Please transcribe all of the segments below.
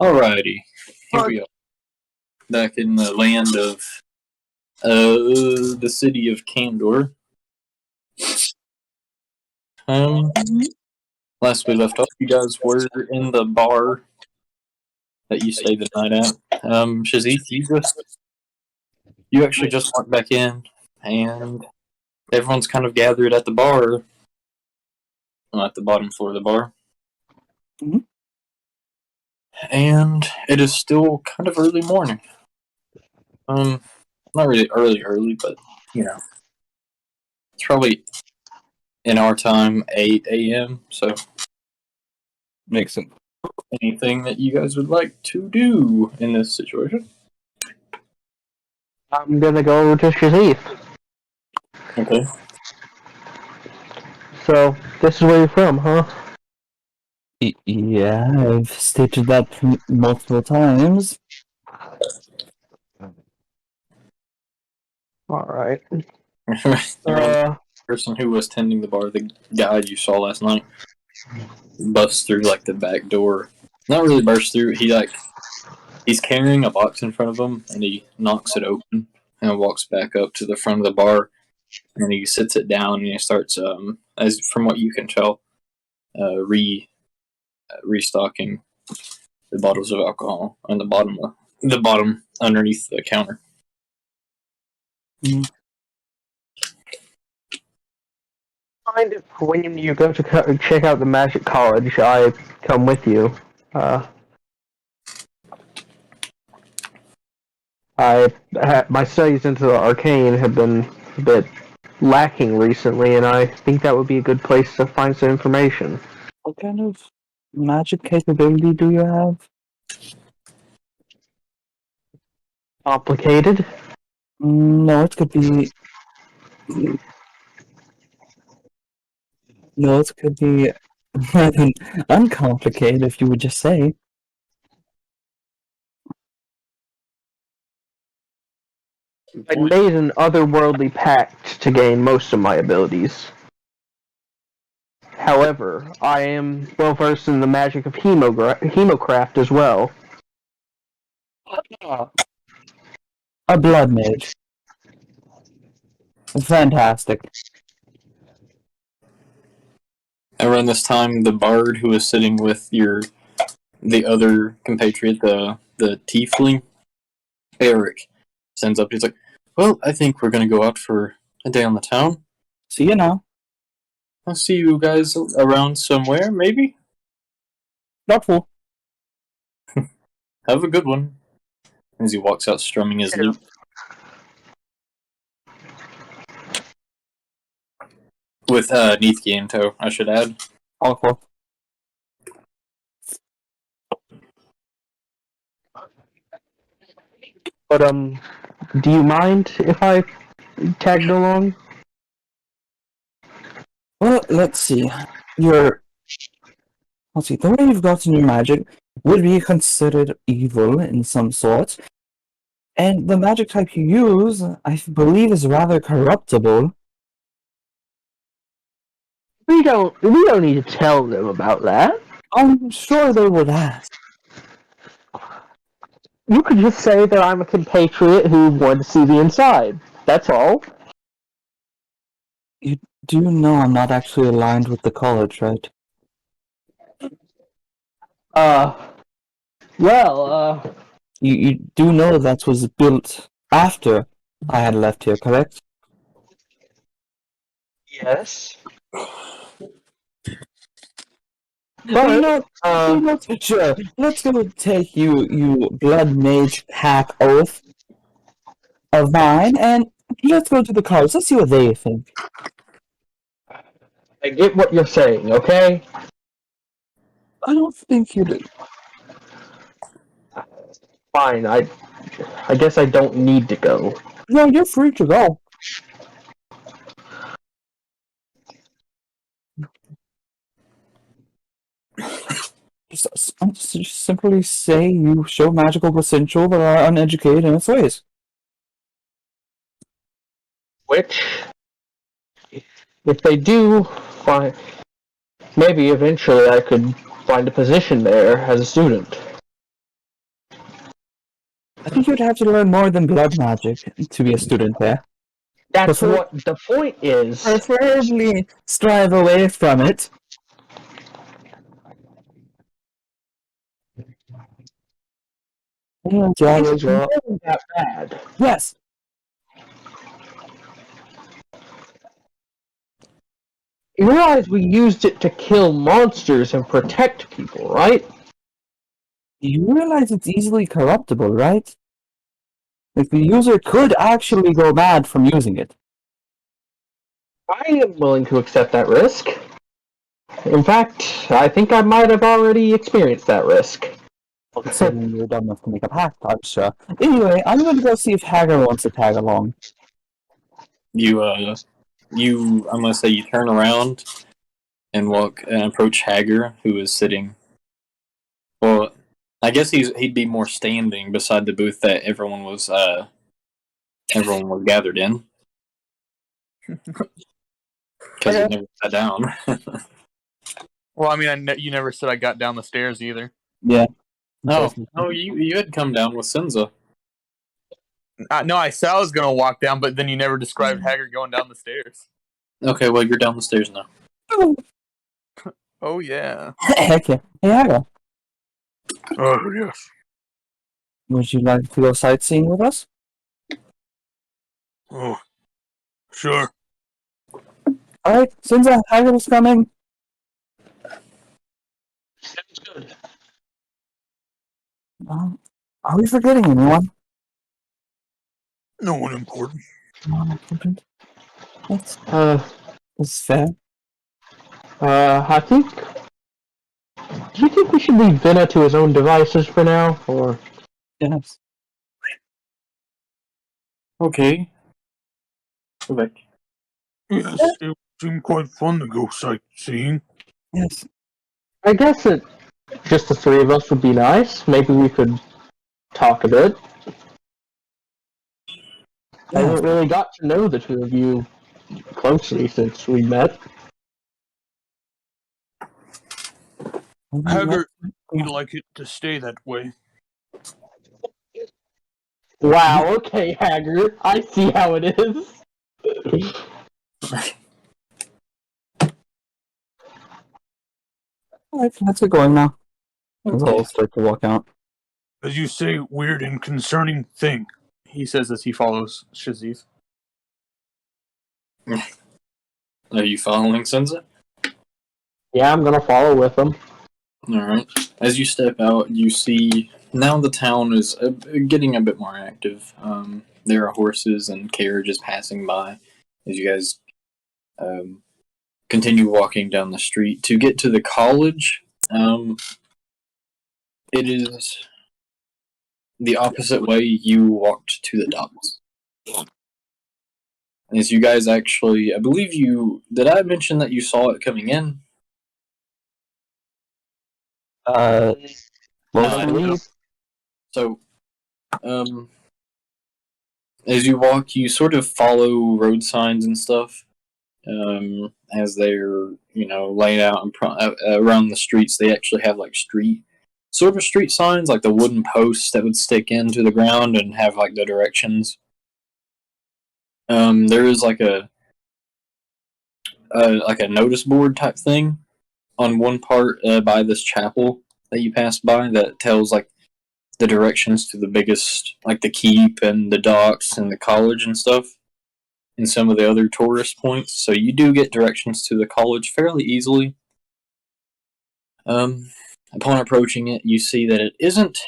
Alrighty, here we are, back in the land of the city of Kandor. Last we left off, you guys were in the bar that you stayed the night at. Shazith, you actually just walked back in, and everyone's kind of gathered at the bar, at the bottom floor of the bar. Mm-hmm. And it is still kind of early morning. Not really early, but it's probably in our time 8 a.m. So Makes sense. anything that you guys would like to do in this situation? I'm gonna go to Shazith. Okay. So, this is where you're from, huh? Yeah, I've stated that multiple times. Alright. The person who was tending the bar, the guy you saw last night, busts through like the back door. Not really burst through. He's carrying a box in front of him, and he knocks it open and walks back up to the front of the bar, and he sits it down, and he starts, as from what you can tell, restocking the bottles of alcohol on the bottom underneath the counter. Mind if when you go to check out the Magic College, I come with you? My studies into the arcane have been a bit lacking recently, and I think that would be a good place to find some information. What kind of magic capability do you have? Complicated? No, it could be... No, it could be uncomplicated, if you would just say. I made an otherworldly pact to gain most of my abilities. However, I am well versed in the magic of hemocraft as well. A blood mage. Fantastic. Around this time, the bard who was sitting with the other compatriot, the tiefling, Eric, stands up. He's like, "Well, I think we're gonna go out for a day on the town. See you now. I'll see you guys around somewhere, maybe. Doubtful. Have a good one." As he walks out, strumming his lute. With Neathky in tow, I should add. Awful. But, do you mind if I tagged along? Well, let's see. The way you've gotten your magic would be considered evil in some sort. And the magic type you use, I believe, is rather corruptible. We don't need to tell them about that. I'm sure they would ask. You could just say that I'm a compatriot who wanted to see the inside. That's all. You do know I'm not actually aligned with the college, right? You do know that was built after I had left here, correct? Yes. But sure. Let's go take you blood mage pack oath of mine, and let's go to the college. Let's see what they think. I get what you're saying, okay? I don't think you do. Fine, I guess I don't need to go. No, you're free to go. Just simply say you show magical potential but are uneducated in its ways. Which, if they do, fine. Maybe eventually I could find a position there as a student. I think you'd have to learn more than blood magic to be a student there. That's Prefer- what the point is. Preferably strive away from it. It's really that bad. Yes. You realize we used it to kill monsters and protect people, right? You realize it's easily corruptible, right? Like, the user could actually go mad from using it. I am willing to accept that risk. In fact, I think I might have already experienced that risk. So you're dumb enough to make a pact, I'm sure. Anyway, I'm going to go see if Hagar wants to tag along. I'm gonna say you turn around and walk and approach Hagar, who is sitting. Well, I guess he'd be more standing beside the booth that everyone was gathered in. Because he never sat down. Well, I mean, you never said I got down the stairs either. Yeah. No, you had come down with Senza. No, I said I was going to walk down, but then you never described Haggard going down the stairs. Okay, well, you're down the stairs now. Oh, yeah. Heck yeah. Hey, Hagar, Oh, yes. would you like to go sightseeing with us? Oh, sure. Alright, since Hagar is coming. Sounds good. Are we forgetting anyone? No one important. No one important. That's fair. I think. Do you think we should leave Vinna to his own devices for now, or? Yes. Okay. Go back. Yes, it seemed quite fun to go sightseeing. Yes. I guess just the three of us would be nice. Maybe we could talk a bit. I haven't really got to know the two of you closely since we met. Haggard, you'd like it to stay that way. Wow, okay, Haggard. I see how it is. Alright, let's get going now. As I'll start to walk out. As you say, weird and concerning thing, he says as he follows Shazif. Are you following Senza? Yeah, I'm gonna follow with him. Alright. As you step out, you see now the town is getting a bit more active. There are horses and carriages passing by as you guys continue walking down the street. To get to the college, it is the opposite way you walked to the docks. As you guys actually, I believe did I mention that you saw it coming in? So, as you walk, you sort of follow road signs and stuff, as they're, laid out around the streets. They actually have like street signs, like the wooden posts that would stick into the ground and have like the directions. There is like a notice board type thing on one part by this chapel that you pass by that tells like the directions to the biggest, like the keep and the docks and the college and stuff, and some of the other tourist points. So you do get directions to the college fairly easily. Upon approaching it, you see that it isn't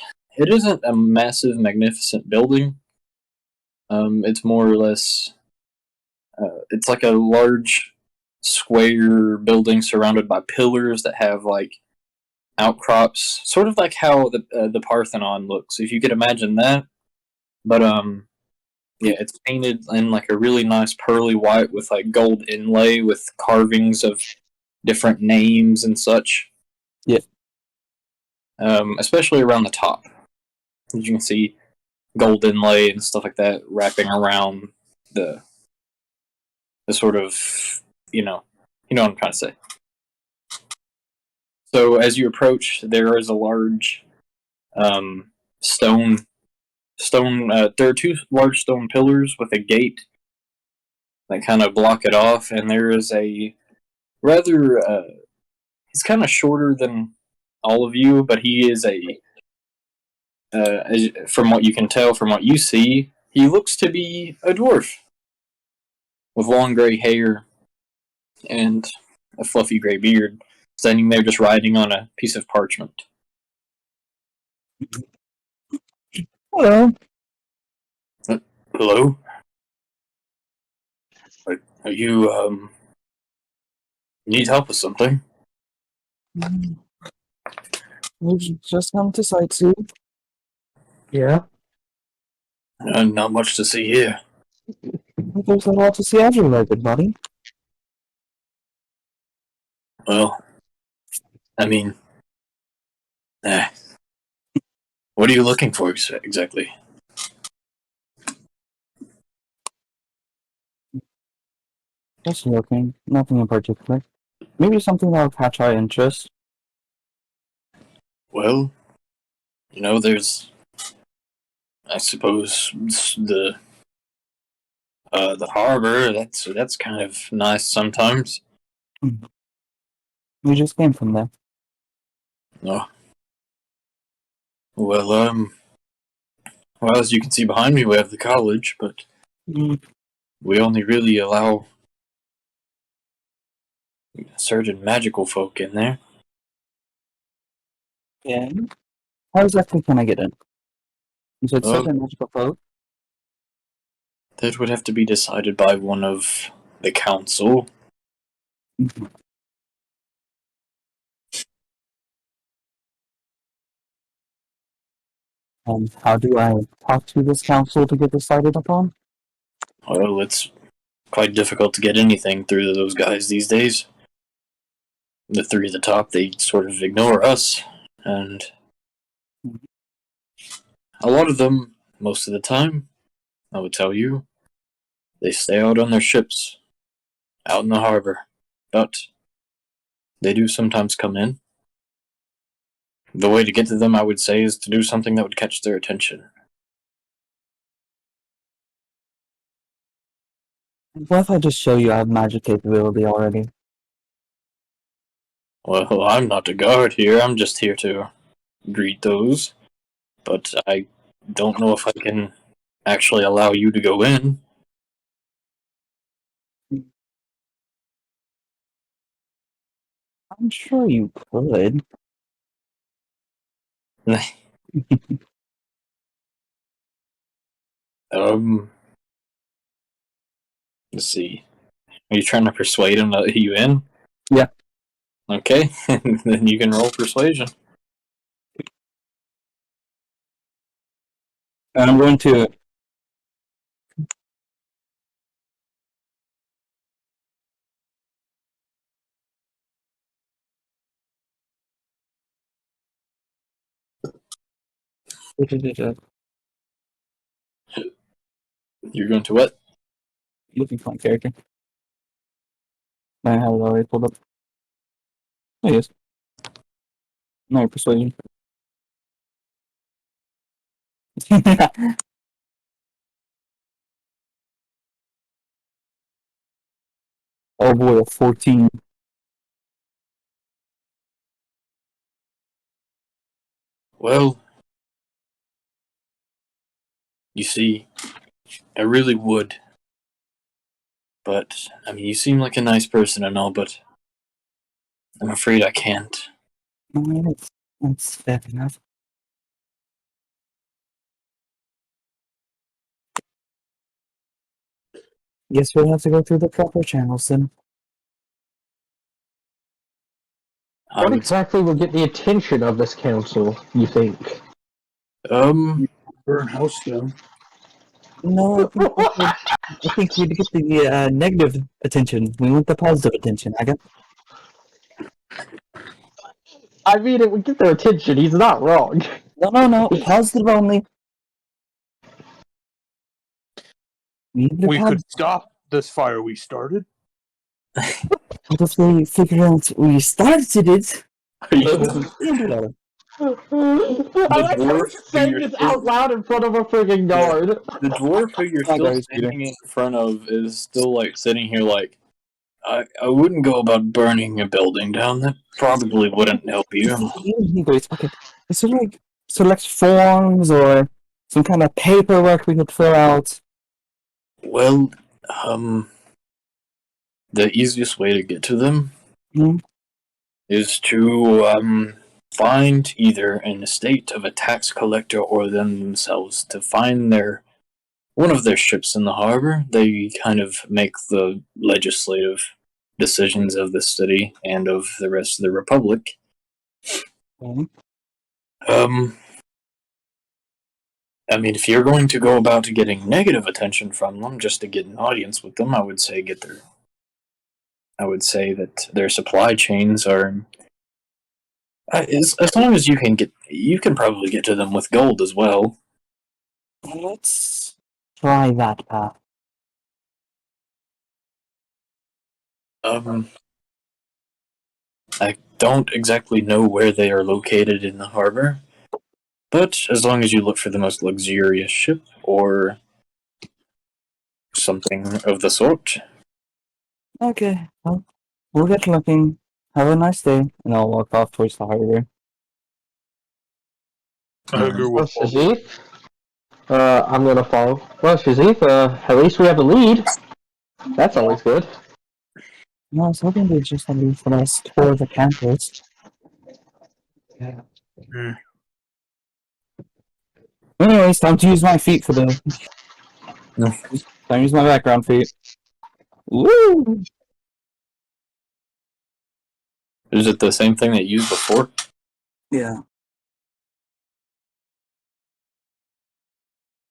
a massive, magnificent building. It's more or less, it's like a large square building surrounded by pillars that have like outcrops, sort of like how the Parthenon looks, if you could imagine that. But yeah, it's painted in like a really nice pearly white with like gold inlay with carvings of different names and such. Yeah. Especially around the top, as you can see gold inlay and stuff like that wrapping around the sort of, you know what I'm trying to say. So as you approach, there is a large stone stone. There are two large stone pillars with a gate that kind of block it off, and there is a rather. He's kind of shorter than all of you, but he is a. From what you can tell, from what you see, he looks to be a dwarf with long gray hair and a fluffy gray beard, standing there just writing on a piece of parchment. Hello. Hello? Are you, need help with something? We've just come to sightsee. Yeah. Not much to see here. There's a lot to see everywhere, good buddy. Well, I mean, what are you looking for exactly? Just looking. Nothing in particular. Maybe something that'll catch our interest. Well, there's, I suppose, the harbor. That's kind of nice sometimes. We just came from there. Oh. Well, as you can see behind me, we have the college, but we only really allow certain magical folk in there. Yeah. How exactly can I get in? You said Well, certain magical folk? that would have to be decided by one of the council. How do I talk to this council to get decided upon? Well, it's quite difficult to get anything through those guys these days. The three at the top, they sort of ignore us, and a lot of them, most of the time, I would tell you, they stay out on their ships, out in the harbor. But they do sometimes come in. The way to get to them, I would say, is to do something that would catch their attention. What if I just show you I have magic capability already? Well, I'm not the guard here. I'm just here to greet those. But I don't know if I can actually allow you to go in. I'm sure you could. Let's see. Are you trying to persuade him to let you in? Yeah. Okay, then you can roll persuasion. And I'm going to... You're going to what? Looking for my character. I have it already pulled up. Oh, yes. No, persuasion. Oh boy, a 14. Well, you see, I really would. But, I mean, you seem like a nice person and all, but I'm afraid I can't. That's fair enough. Guess we'll have to go through the proper channels then. What exactly will get the attention of this council, you think? Burn house down. No, I think we'd get the negative attention. We want the positive attention, I guess. I mean, it would get their attention. He's not wrong. No. Positive only. We could stop this fire we started. But if they figure out we started it, Are you, they can do that. I like how dwarf he's who saying you're this still- out loud in front of a friggin' guard. The dwarf who you're Oh, still guys, Peter. standing in front of is still like sitting here like, I wouldn't go about burning a building down. That probably wouldn't help you. Okay. Is there like select forms or some kind of paperwork we could fill out? Well, the easiest way to get to them Hmm? is to find either an estate of a tax collector or them themselves to find one of their ships in the harbor. They kind of make the legislative decisions of the city and of the rest of the republic. Okay. I mean, if you're going to go about getting negative attention from them just to get an audience with them, I would say that their supply chains are. As long as you can probably get to them with gold as well. Let's try that path. I don't exactly know where they are located in the harbor, but as long as you look for the most luxurious ship or something of the sort. Okay. Well, we'll get looking. Have a nice day, and I'll walk off towards the harbor. Hagar Well, will follow. Shazith, I'm gonna follow. Well, Shazith, at least we have a lead. That's always good. No, I was hoping they'd just leave for us tour the campus. Hmm. Anyways, time to use my feet for the. No. Time to use my background feet. Woo! Is it the same thing that you used before? Yeah.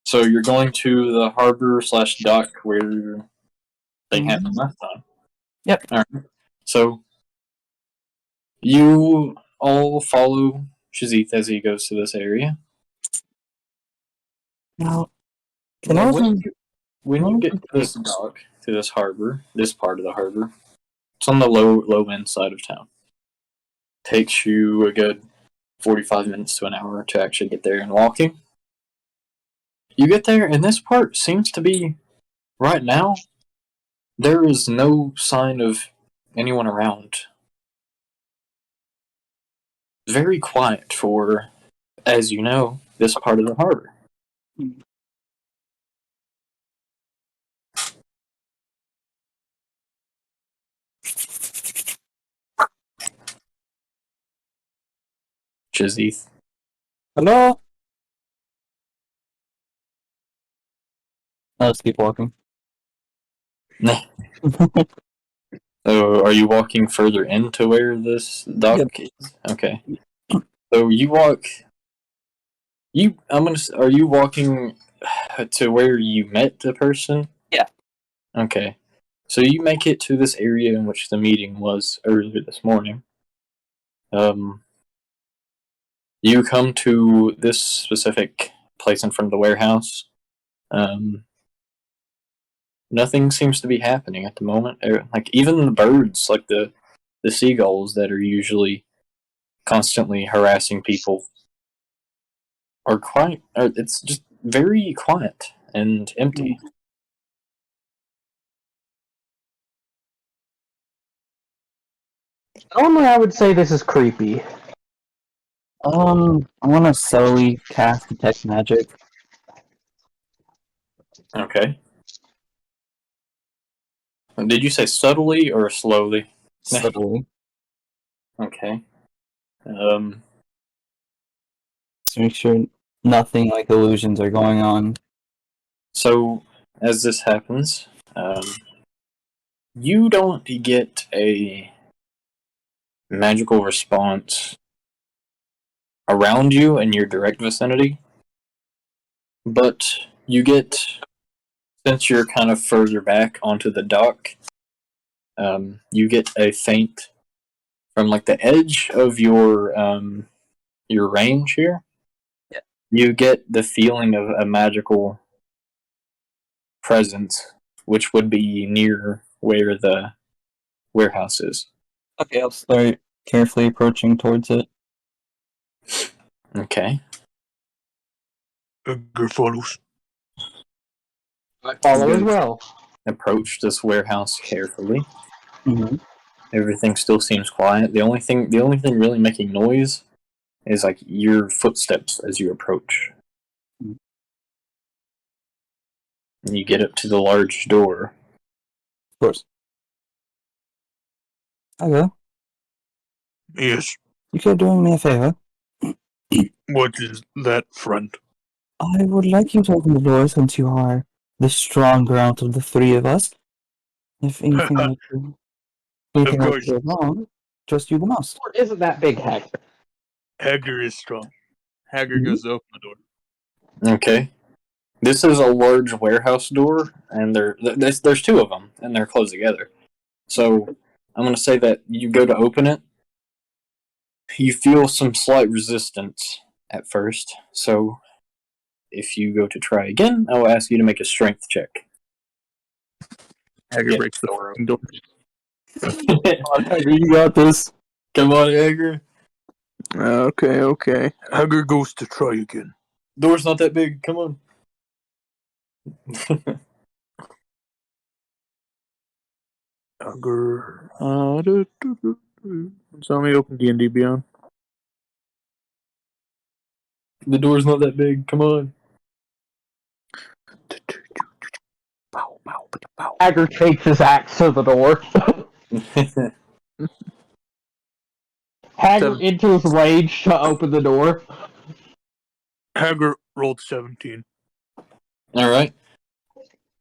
So you're going to the harbor / dock where thing happened last time. Yep. All right. So you all follow Shazith as he goes to this area. Now, When can you get to this dock, to this harbor, this part of the harbor, it's on the low end side of town. Takes you a good 45 minutes to an hour to actually get there and walking. You get there, and this part seems to be, right now, there is no sign of anyone around. Very quiet for, as you know, this part of the harbor. Shazith. Hello? Let's keep walking. So are you walking further into where this dock is? Okay. So you walk. Are you walking to where you met the person? Yeah. Okay. So you make it to this area in which the meeting was earlier this morning. You come to this specific place in front of the warehouse. Nothing seems to be happening at the moment. Like even the birds, like the seagulls that are usually constantly harassing people, are quiet. It's just very quiet and empty. Normally, I would say this is creepy. I want to subtly cast detect magic. Okay. Did you say subtly or slowly? Subtly. Okay. To make sure nothing like illusions are going on. So as this happens, you don't get a magical response around you in your direct vicinity, but you get, since you're kind of further back onto the dock, you get a faint from like the edge of your range here. Yeah. You get the feeling of a magical presence, which would be near where the warehouse is. Okay, I'll start carefully approaching towards it. Okay. Hagar follows. I follow as You well. approach this warehouse carefully. Mhm. Everything still seems quiet. The only thing really making noise is like your footsteps as you approach. Mhm. And you get up to the large door. Of course. Hello. Yes. You care doing me a favor? What is that, friend? I would like you to open the door since you are the stronger out of the three of us. If anything were to course. go wrong, trust you the most. Or isn't that big, Hagar? Hagar is strong. Hagar Mhm. goes to open the door. Okay. This is a large warehouse door, and there's two of them, and they're closed together. So I'm going to say that you go to open it. You feel some slight resistance at first. So if you go to try again, I will ask you to make a strength check. Hagar Yeah. breaks the fucking door. You got this. Come on, Edgar. Okay. Hagar goes to try again. Door's not that big. Come on. Hagar. Tell me open D&D Beyond. The door's not that big. Come on. Hagar takes his axe to the door. Hagar, Seven. into his rage, to open the door. Hagar rolled 17. All right.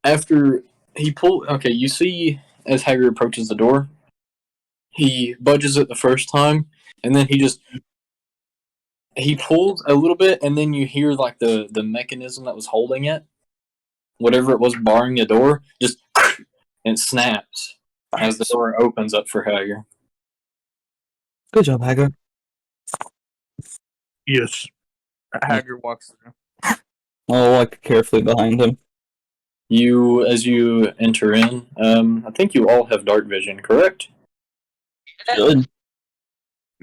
After he okay, you see as Hager approaches the door, he budges it the first time, and then he pulls a little bit, and then you hear like the mechanism that was holding it, whatever it was barring the door, just and snaps as the door opens up for Hager. Good job, Hagar. Yes. Hagar walks through. I'll walk carefully behind him. As you enter in, I think you all have dark vision, correct? Good.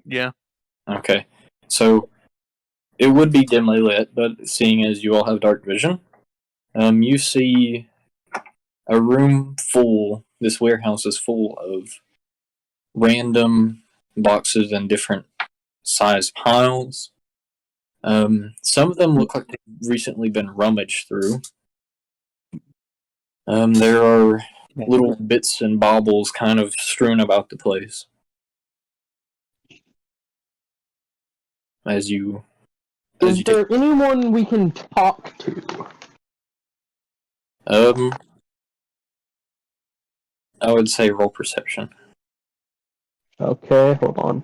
Yeah. Okay, so it would be dimly lit, but seeing as you all have dark vision, you see a room full. This warehouse is full of random boxes in different size piles. Some of them look like they've recently been rummaged through. There are little bits and baubles kind of strewn about the place. As you Is there anyone we can talk to? I would say roll perception. Okay, hold on.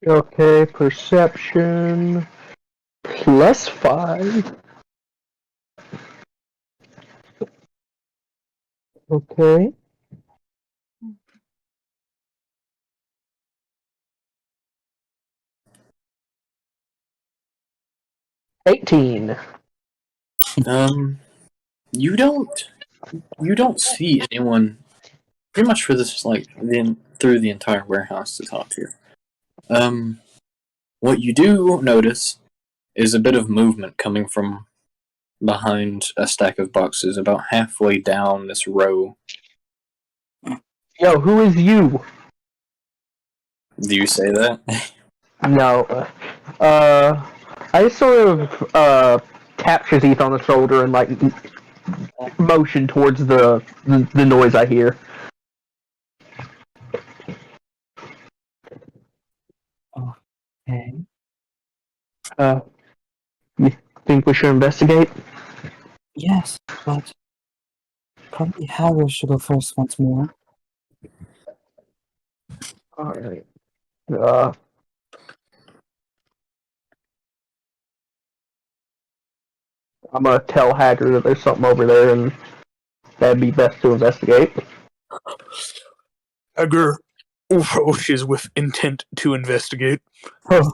Okay, perception +5. Okay. $18. You don't see anyone pretty much for this like through the entire warehouse to talk to. What you do notice is a bit of movement coming from behind a stack of boxes about halfway down this row. Yo, who is you? Do you say that? No. I just sort of tap Shazith on the shoulder and like motion towards the noise I hear. Okay. You think we should investigate? Yes, but probably Hagar should go first once more. Alright. I'm gonna tell Hagar that there's something over there and that'd be best to investigate. Hagar approaches with intent to investigate. Oh,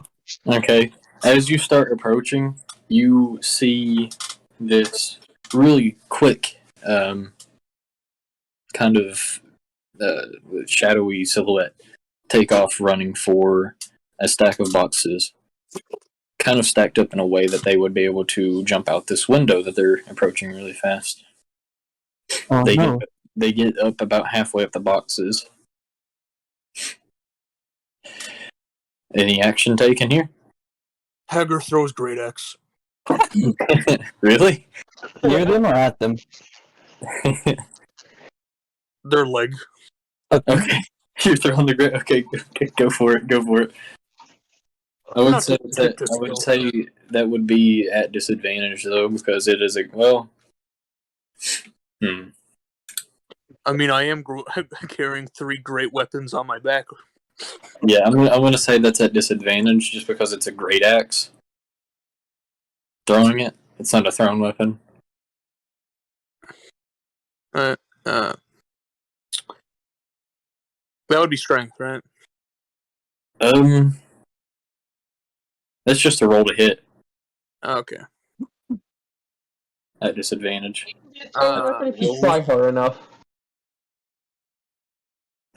Okay. As you start approaching, you see this really quick, kind of shadowy silhouette take off running for a stack of boxes, kind of stacked up in a way that they would be able to jump out this window that they're approaching really fast. Oh They no. they get up about halfway up the boxes. Any action taken here? Hager throws great axe. Really? Near them or at them? Their leg. Okay. You're throwing the great. Okay, go for it. Go for it. I would say that would be at disadvantage though, because it is a I mean, I am carrying 3 great weapons on my back. Yeah, I'm gonna say that's at disadvantage just because it's a great axe. Throwing it, it's not a thrown weapon. That would be strength, right? That's just a roll to hit Okay. at disadvantage. If you try hard enough.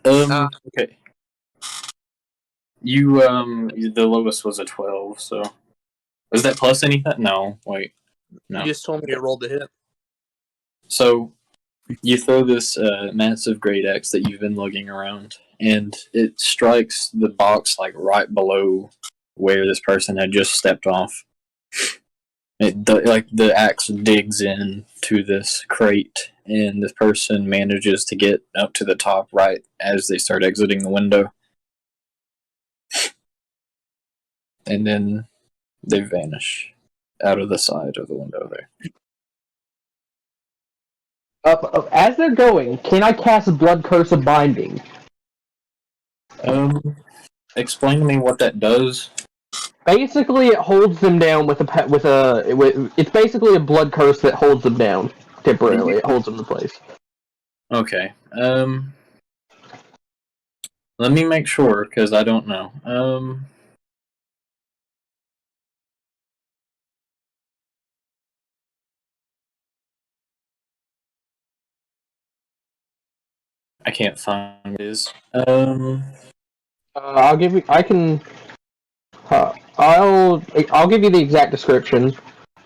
Okay. The lowest was a 12, so is that plus anything? No, wait, no. You just told me to roll the hit. So you throw this massive great axe that you've been lugging around, and it strikes the box like right below where this person had just stepped off. The axe digs in to this crate, and this person manages to get up to the top right as they start exiting the window. And then they vanish out of the side of the window there. As they're going, can I cast Blood Curse of Binding? Explain to me what that does. Basically, it holds them down it's basically a blood curse that holds them down temporarily. It holds them in place. Okay. Let me make sure, because I don't know. I can't find what it is. I'll give you. I'll give you the exact description.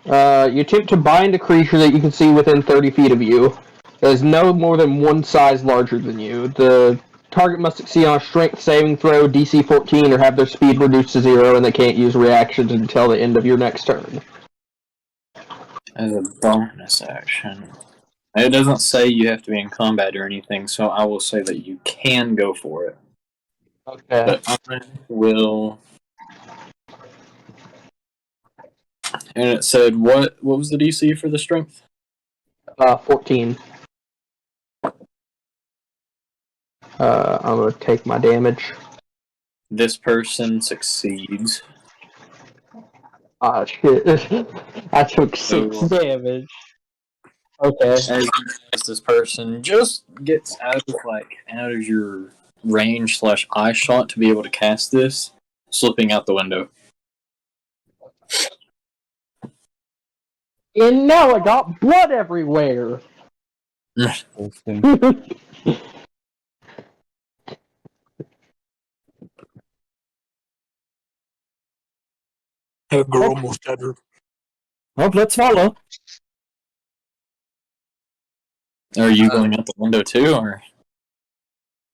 You attempt to bind a creature that you can see within 30 feet of you. That is no more than one size larger than you. The target must succeed on a strength saving throw, DC 14, or have their speed reduced to 0, and they can't use reactions until the end of your next turn. As a bonus action. It doesn't say you have to be in combat or anything, so I will say that you can go for it. Okay. But I will. And it said what was the DC for the strength? 14. I'm gonna take my damage. This person succeeds. Ah, shit. I took 6 damage. Okay. As this person just gets out of your range / eye shot to be able to cast this, slipping out the window. And now I got blood everywhere! Hager almost had her. Well, let's follow. Are you going out the window too, or?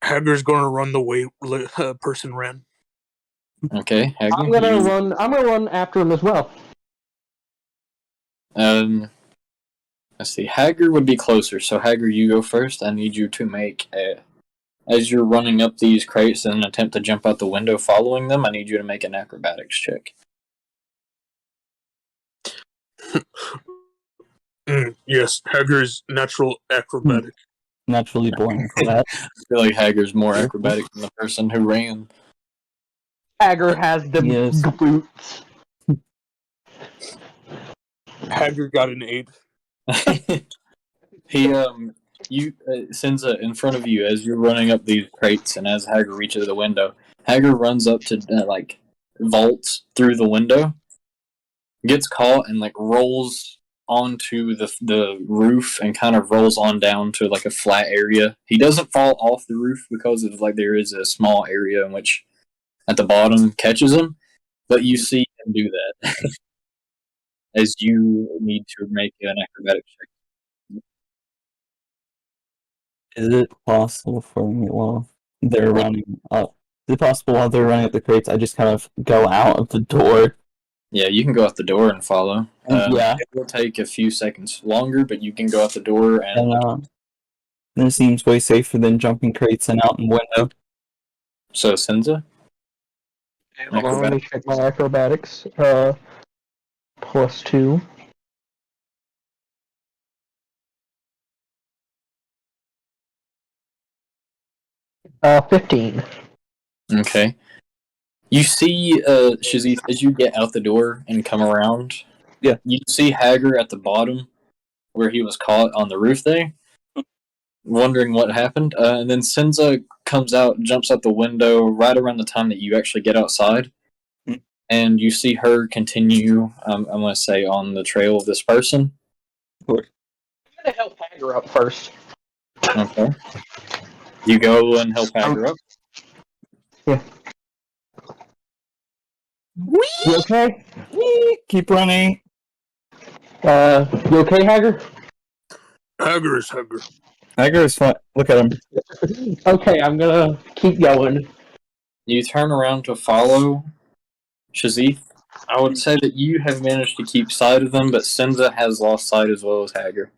Hager's going to run the way person ran. Okay, Hager, I'm gonna run after him as well. Let's see. Hager would be closer, so Hager, you go first. I need you to make as you're running up these crates in an attempt to jump out the window following them, I need you to make an acrobatics check. Yes, Hager's natural acrobatic. Naturally born for that. I feel like Hager's more acrobatic than the person who ran. Hager has the boots. Hager got an 8. He sends in front of you as you're running up these crates, and as Hager reaches the window, Hager runs up to vaults through the window, gets caught, and like rolls onto the roof and kind of rolls on down to like a flat area. He doesn't fall off the roof because of like there is a small area in which at the bottom catches him, but you see him do that as you need to make an acrobatic check. Is it possible for me while they're running up? Is it possible while they're running up the crates, I just kind of go out of the door? Yeah, you can go out the door and follow. Yeah. It will take a few seconds longer, but you can go out the door and. And it seems way safer than jumping crates and out in window. So, Senza? Hold on, let me check my acrobatics. +2. $15. Okay. You see, Shazith, as you get out the door and come around, yeah, you see Hager at the bottom where he was caught on the roof there, wondering what happened. And then Senza comes out, jumps out the window right around the time that you actually get outside. And you see her continue, I'm going to say, on the trail of this person. Of course. I'm going to help Hager up first. Okay. You go and help Hager up? Yeah. Whee! You okay? Whee! Keep running. You okay, Hager? Hager is Hager. Hager is fine. Look at him. Okay, I'm gonna keep going. You turn around to follow Shazith. I would say that you have managed to keep sight of them, but Senza has lost sight as well as Hager.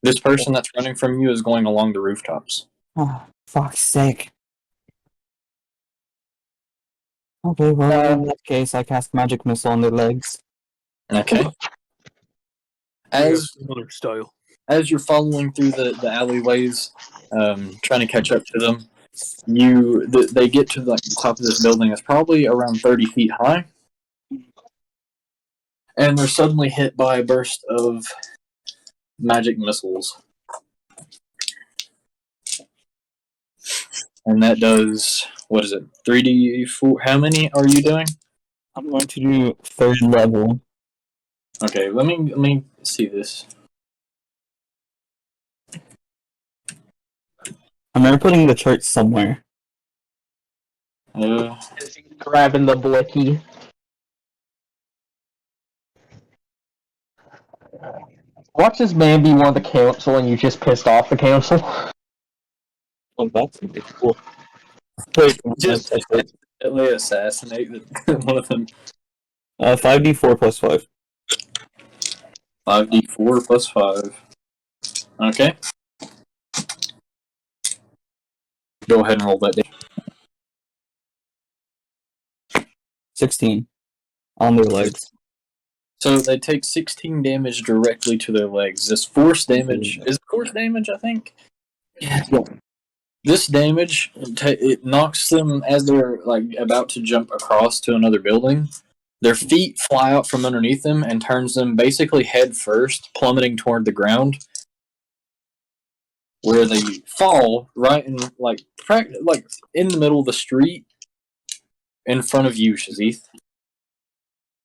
This person that's running from you is going along the rooftops. Oh, fuck's sake. Okay, well, in that case, I cast Magic Missile on their legs. Okay. Another style. As you're following through the alleyways, trying to catch up to them, they get to the top of this building that's probably around 30 feet high, and they're suddenly hit by a burst of magic missiles. And that does, what is it, 3d4? How many are you doing? I'm going to do 3rd level. Okay, let me see this. I'm never putting the chart somewhere. Grabbing the blicky. Watch this man be one of the council and you just pissed off the council. Oh, that's gonna be cool. Wait, Just accidentally assassinate one of them. 5d4 plus 5. 5d4 plus 5. Okay. Go ahead and roll that damage. 16 on their legs. So they take 16 damage directly to their legs. This force damage is force damage, I think. Yeah. This damage it knocks them as they're like about to jump across to another building. Their feet fly out from underneath them and turns them basically head first, plummeting toward the ground, where they fall right in like in the middle of the street, in front of you, Shazith.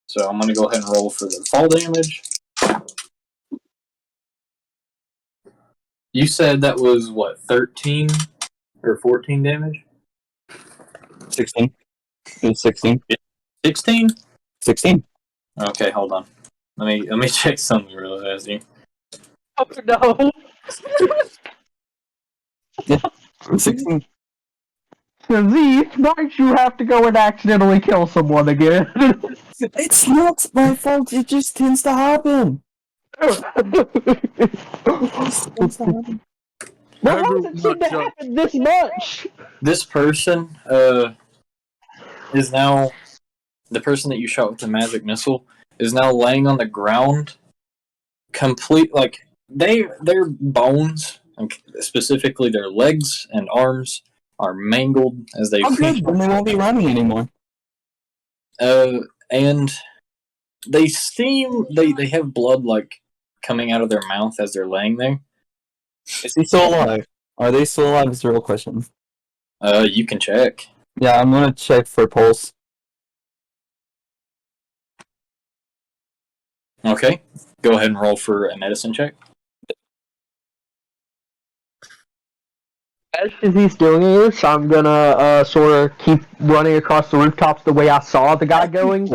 So I'm gonna go ahead and roll for the fall damage. You said that was what, 13 or 14 damage? 16. It's 16. 16? 16. Okay, hold on. Let me check something real fast here. Oh no! Yeah, 16. Shazith, why'd you have to go and accidentally kill someone again? It's not my fault, it just tends to happen. It just tends to happen. Well, how does it seem to happen this much? This person is now the person that you shot with the magic missile is now laying on the ground, complete like their bones, like, specifically their legs and arms, are mangled as they. Oh, good. Then they won't be running anymore. And they seem they have blood like coming out of their mouth as they're laying there. Is he still alive? Are they still alive? Is the real question. You can check. Yeah, I'm gonna check for pulse. Okay, go ahead and roll for a medicine check. As he's doing this, I'm gonna sort of keep running across the rooftops the way I saw the guy going,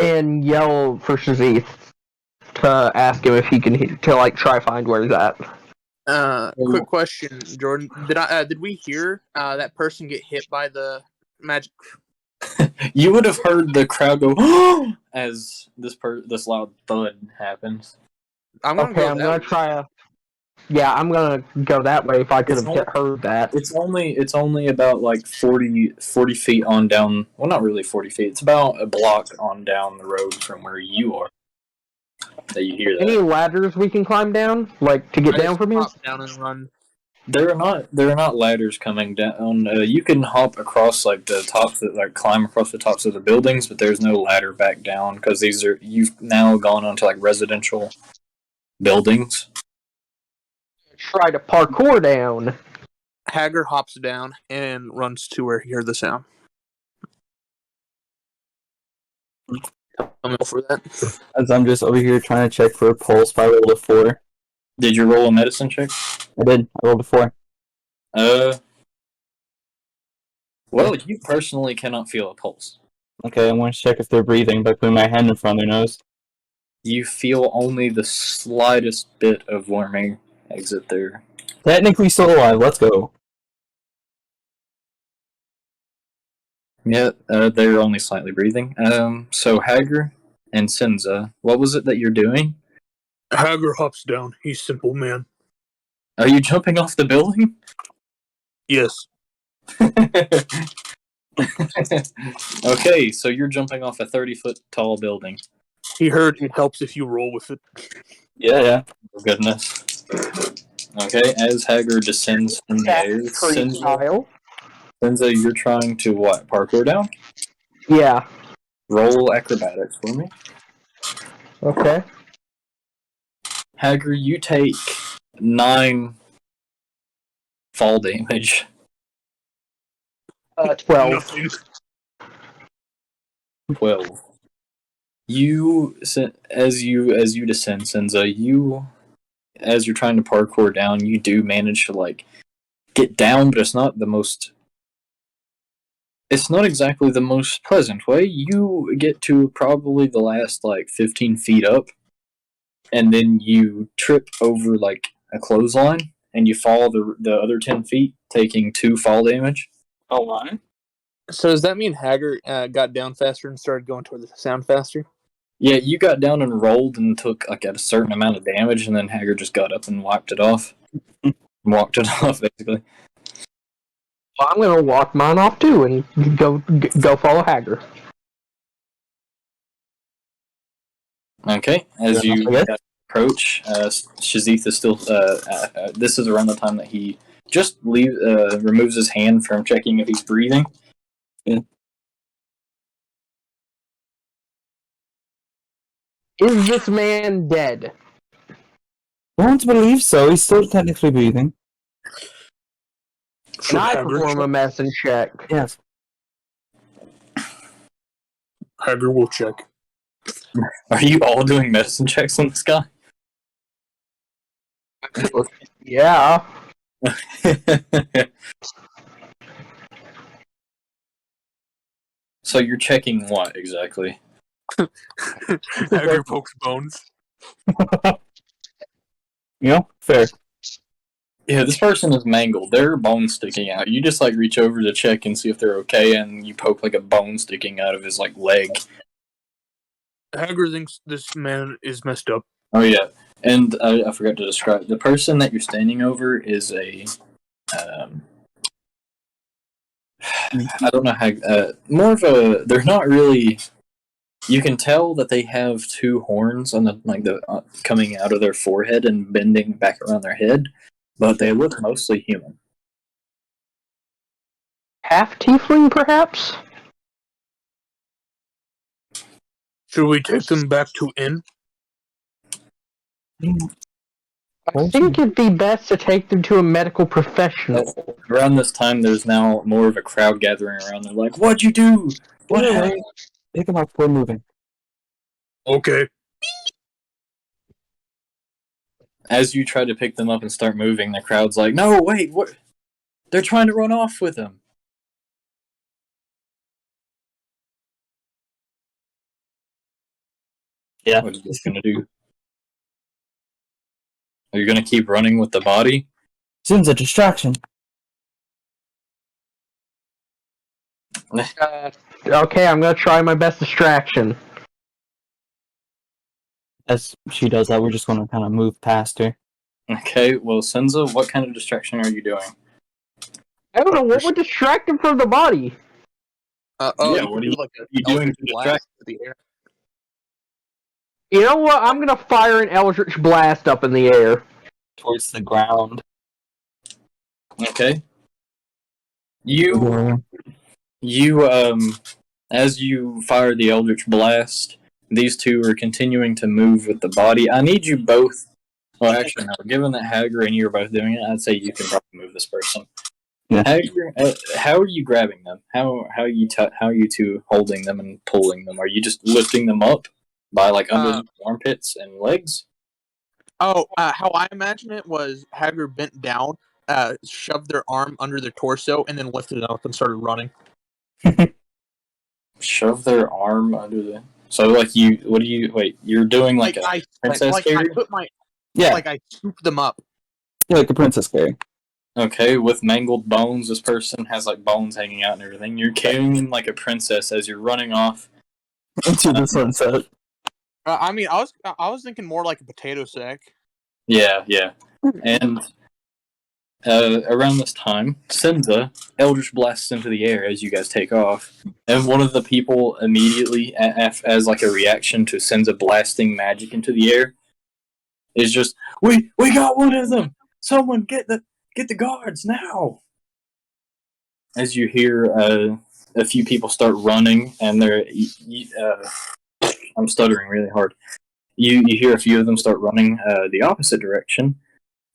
and yell for Shazith to ask him if he can like try find where he's at. Quick question, Jordan. Did we hear that person get hit by the magic? You would have heard the crowd go as this loud thud happens. I'm gonna try. Yeah, I'm gonna go that way if I could have heard that. It's only about like 40 feet on down. Well, not really 40 feet. It's about a block on down the road from where you are. That you hear that. Any ladders we can climb down, like to get down from here? Hop down and run. There are not ladders coming down. You can hop across like the tops, climb across the tops of the buildings, but there's no ladder back down because you've now gone onto like residential buildings. Try to parkour down. Hager hops down and runs to where he heard the sound. I'm for that. As I'm just over here trying to check for a pulse, I rolled a 4. Did you roll a medicine check? I did. I rolled a 4. Well, you personally cannot feel a pulse. Okay, I'm going to check if they're breathing by putting my hand in front of their nose. You feel only the slightest bit of warming exit there. Technically still alive. Let's go. Yeah, they're only slightly breathing. So Hager and Senza, what was it that you're doing? Hager hops down. He's simple man. Are you jumping off the building? Yes. Okay, so you're jumping off a 30-foot tall building. He heard it helps if you roll with it. Yeah. Oh, goodness. Okay, as Hager descends from the air, Senza, you're trying to what? Parkour down? Yeah. Roll acrobatics for me. Okay. Hager, you take 9 fall damage. 12. 12. As you descend, Senza, as you're trying to parkour down, you do manage to like get down, but it's not exactly the most pleasant way. You get to probably the last like 15 feet up, and then you trip over like a clothesline, and you fall the other 10 feet, taking 2 fall damage. Oh, my. So does that mean Hager got down faster and started going toward the sound faster? Yeah, you got down and rolled and took like a certain amount of damage, and then Hager just got up and wiped it off. Walked it off, basically. Well, I'm gonna walk mine off too and go follow Hager. Okay, as you approach, Shazith is still. This is around the time that he just removes his hand from checking if he's breathing. Yeah. Is this man dead? I want to believe so. He's still technically breathing. Can I perform a medicine check? Yes. Hager will check. Are you all doing medicine checks on this guy? Yeah. So you're checking what exactly? Hager pokes bones. Fair. Yeah, this person is mangled. There are bones sticking out. You just like reach over to check and see if they're okay, and you poke like a bone sticking out of his like leg. Hager thinks this man is messed up. Oh yeah, and I forgot to describe the person that you're standing over is a. I don't know how. More of a. They're not really. You can tell that they have 2 horns on the coming out of their forehead and bending back around their head, but they look mostly human. Half tiefling, perhaps? Should we take them back to inn? I think it'd be best to take them to a medical professional. Around this time, there's now more of a crowd gathering around. They're like, "What'd you do? What happened?" Take him out. We're moving. Okay. As you try to pick them up and start moving, the crowd's like, "No, wait, what? They're trying to run off with them." Yeah. What are you guys gonna do? Are you gonna keep running with the body? Seems a distraction. Okay, I'm gonna try my best distraction. As she does that, we're just going to kind of move past her. Okay, well, Senza, what kind of distraction are you doing? I don't know what would distract him from the body. Yeah, you what could are do like a you doing eldritch to blast to the air. You know what? I'm gonna fire an eldritch blast up in the air. Towards the ground. Okay. You as you fire the Eldritch Blast, these two are continuing to move with the body. I need you both. Well, actually, no. Given that Hager and you are both doing it, I'd say you can probably move this person. Yeah. Hager, how are you grabbing them? How are you how are you two holding them and pulling them? Are you just lifting them up by like under the armpits and legs? How I imagine it was Hager bent down, shoved their arm under their torso, and then lifted it up and started running. Shove their arm under the. So like you, what do you wait? You're doing like a princess carry? I put my Yeah. like I scooped them up. Yeah, like a princess carry. Okay, with mangled bones, this person has like bones hanging out and everything. You're carrying them like a princess as you're running off into the sunset. I mean, I was thinking more like a potato sack. Yeah. And around this time, Senza Eldritch blasts into the air as you guys take off, and one of the people immediately, as like a reaction to Senza blasting magic into the air, is just we got one of them. Someone get the guards now. As you hear a few people start running, and they're I'm stuttering really hard. You hear a few of them start running the opposite direction,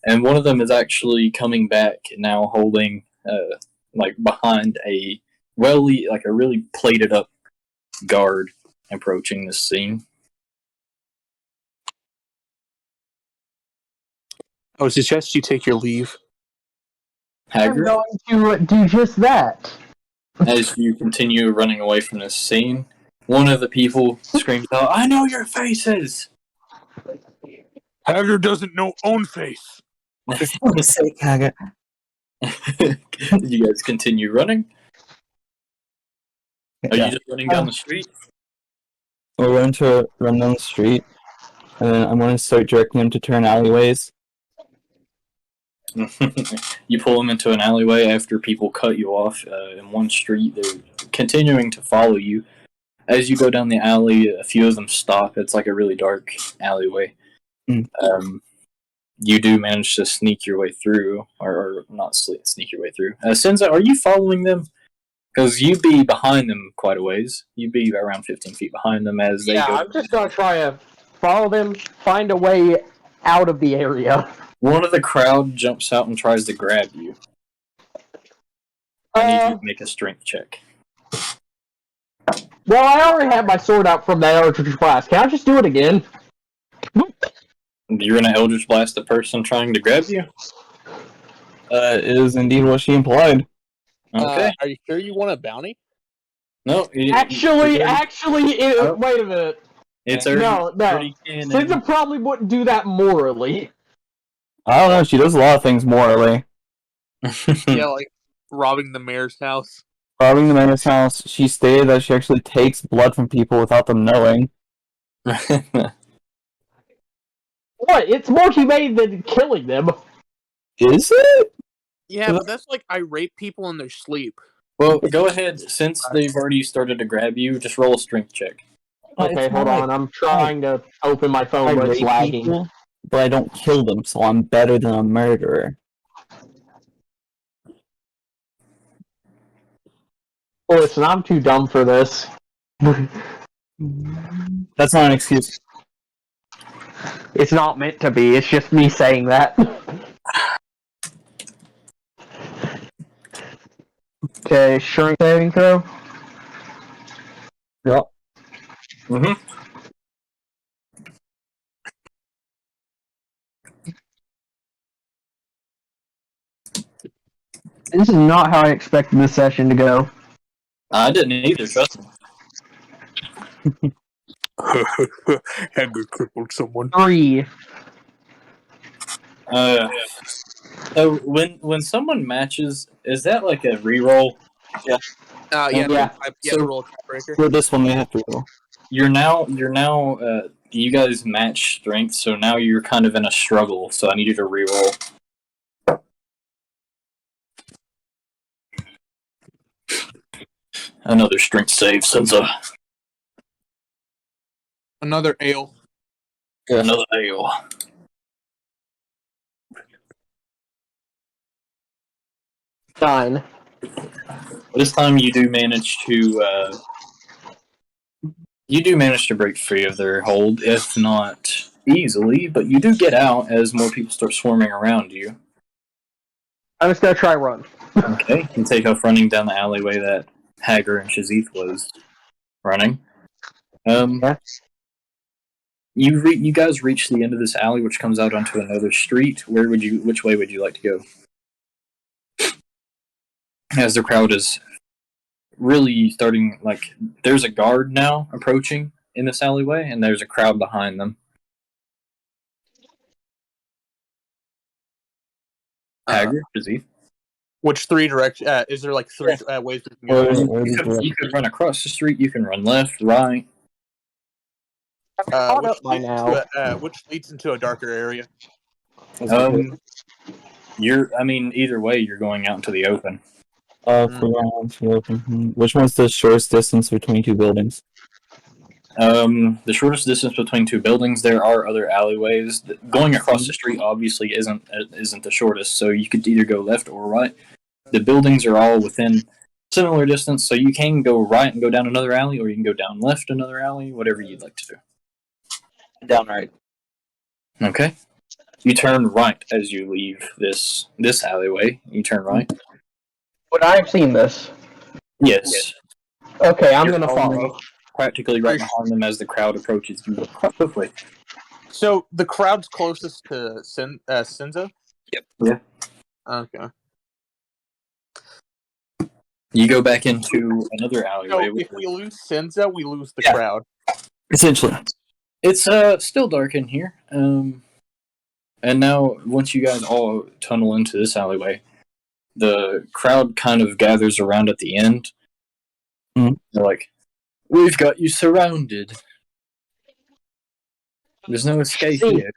and one of them is actually coming back now, holding like behind a like a really plated up guard approaching this scene. I would suggest you take your leave. Haggard, I'm going to do just that. as you continue running away from this scene, one of the people screams out, "I know your faces!" Hager doesn't know own face. For the sake, Haggard. You guys continue running? Are you just running down the street? We're going to run down the street, and then I'm going to start directing them to turn alleyways. You pull them into an alleyway after people cut you off in one street. They're continuing to follow you. As you go down the alley, a few of them stop. It's like a really dark alleyway. You do manage to sneak your way through, or not sneak your way through. Senza, are you following them? Because you'd be behind them quite a ways. You'd be around 15 feet behind them as they go. Yeah, I'm just gonna try to follow them, find a way out of the area. One of the crowd jumps out and tries to grab you. I need you to make a strength check. Well, I already have my sword out from that Eldritch Blast. Can I just do it again? You're gonna Eldritch Blast the person trying to grab you? Is indeed what she implied. Okay. Are you sure you want a bounty? No. Actually, wait a minute. It's No. Since probably wouldn't do that morally. I don't know, she does a lot of things morally. Yeah, like robbing the mayor's house. Robbing the mayor's house, she stated that she actually takes blood from people without them knowing. What? It's more humane than killing them. Is it? Yeah, but that's like I rape people in their sleep. Well, go ahead. Since they've already started to grab you, just roll a strength check. Okay, hold on. I'm trying to open my phone, but it's lagging. People, but I don't kill them, so I'm better than a murderer. Listen, I'm too dumb for this. That's not an excuse. It's not meant to be. It's just me saying that. Okay, strength saving throw. Yep. Mm-hmm. This is not how I expected this session to go. I didn't either, trust me. Hagrid crippled someone. 3. So when someone matches, is that like a reroll? Yeah. Yeah. The roll tiebreaker. For this one, we have to roll. You're now you guys match strength, so now you're kind of in a struggle. So I need you to reroll. Another strength save, Senza. Another ale. Another ale. Nine. This time you do manage to break free of their hold, if not easily, but you do get out as more people start swarming around you. I'm just gonna try run. Okay, you take off running down the alleyway that Hager and Shazith was running. Yeah. You guys reach the end of this alley, which comes out onto another street. Which way would you like to go? As the crowd is really starting, like, there's a guard now approaching in this alleyway, and there's a crowd behind them. Hager, Shazith. Which 3 directions? Is there like 3 ways we can go? You could run across the street. You can run left, right. Which leads into a darker area? Either way, you're going out into the open. Which one's the shortest distance between two buildings? The shortest distance between two buildings. There are other alleyways. Going across the street obviously isn't the shortest, so you could either go left or right. The buildings are all within similar distance, so you can go right and go down another alley, or you can go down left another alley, whatever you'd like to do. Down right. Okay. You turn right as you leave this alleyway. You turn right. Would I have seen this? Yes. Okay, I'm You're gonna follow. Practically right behind them as the crowd approaches you. Quickly. So the crowd's closest to Senzo? Yep. Yeah. Okay. You go back into another alleyway. So if we lose Senzo, we lose the crowd. Essentially. It's still dark in here. And now once you guys all tunnel into this alleyway, the crowd kind of gathers around at the end. Mm-hmm. They're like, "We've got you surrounded. There's no escape here."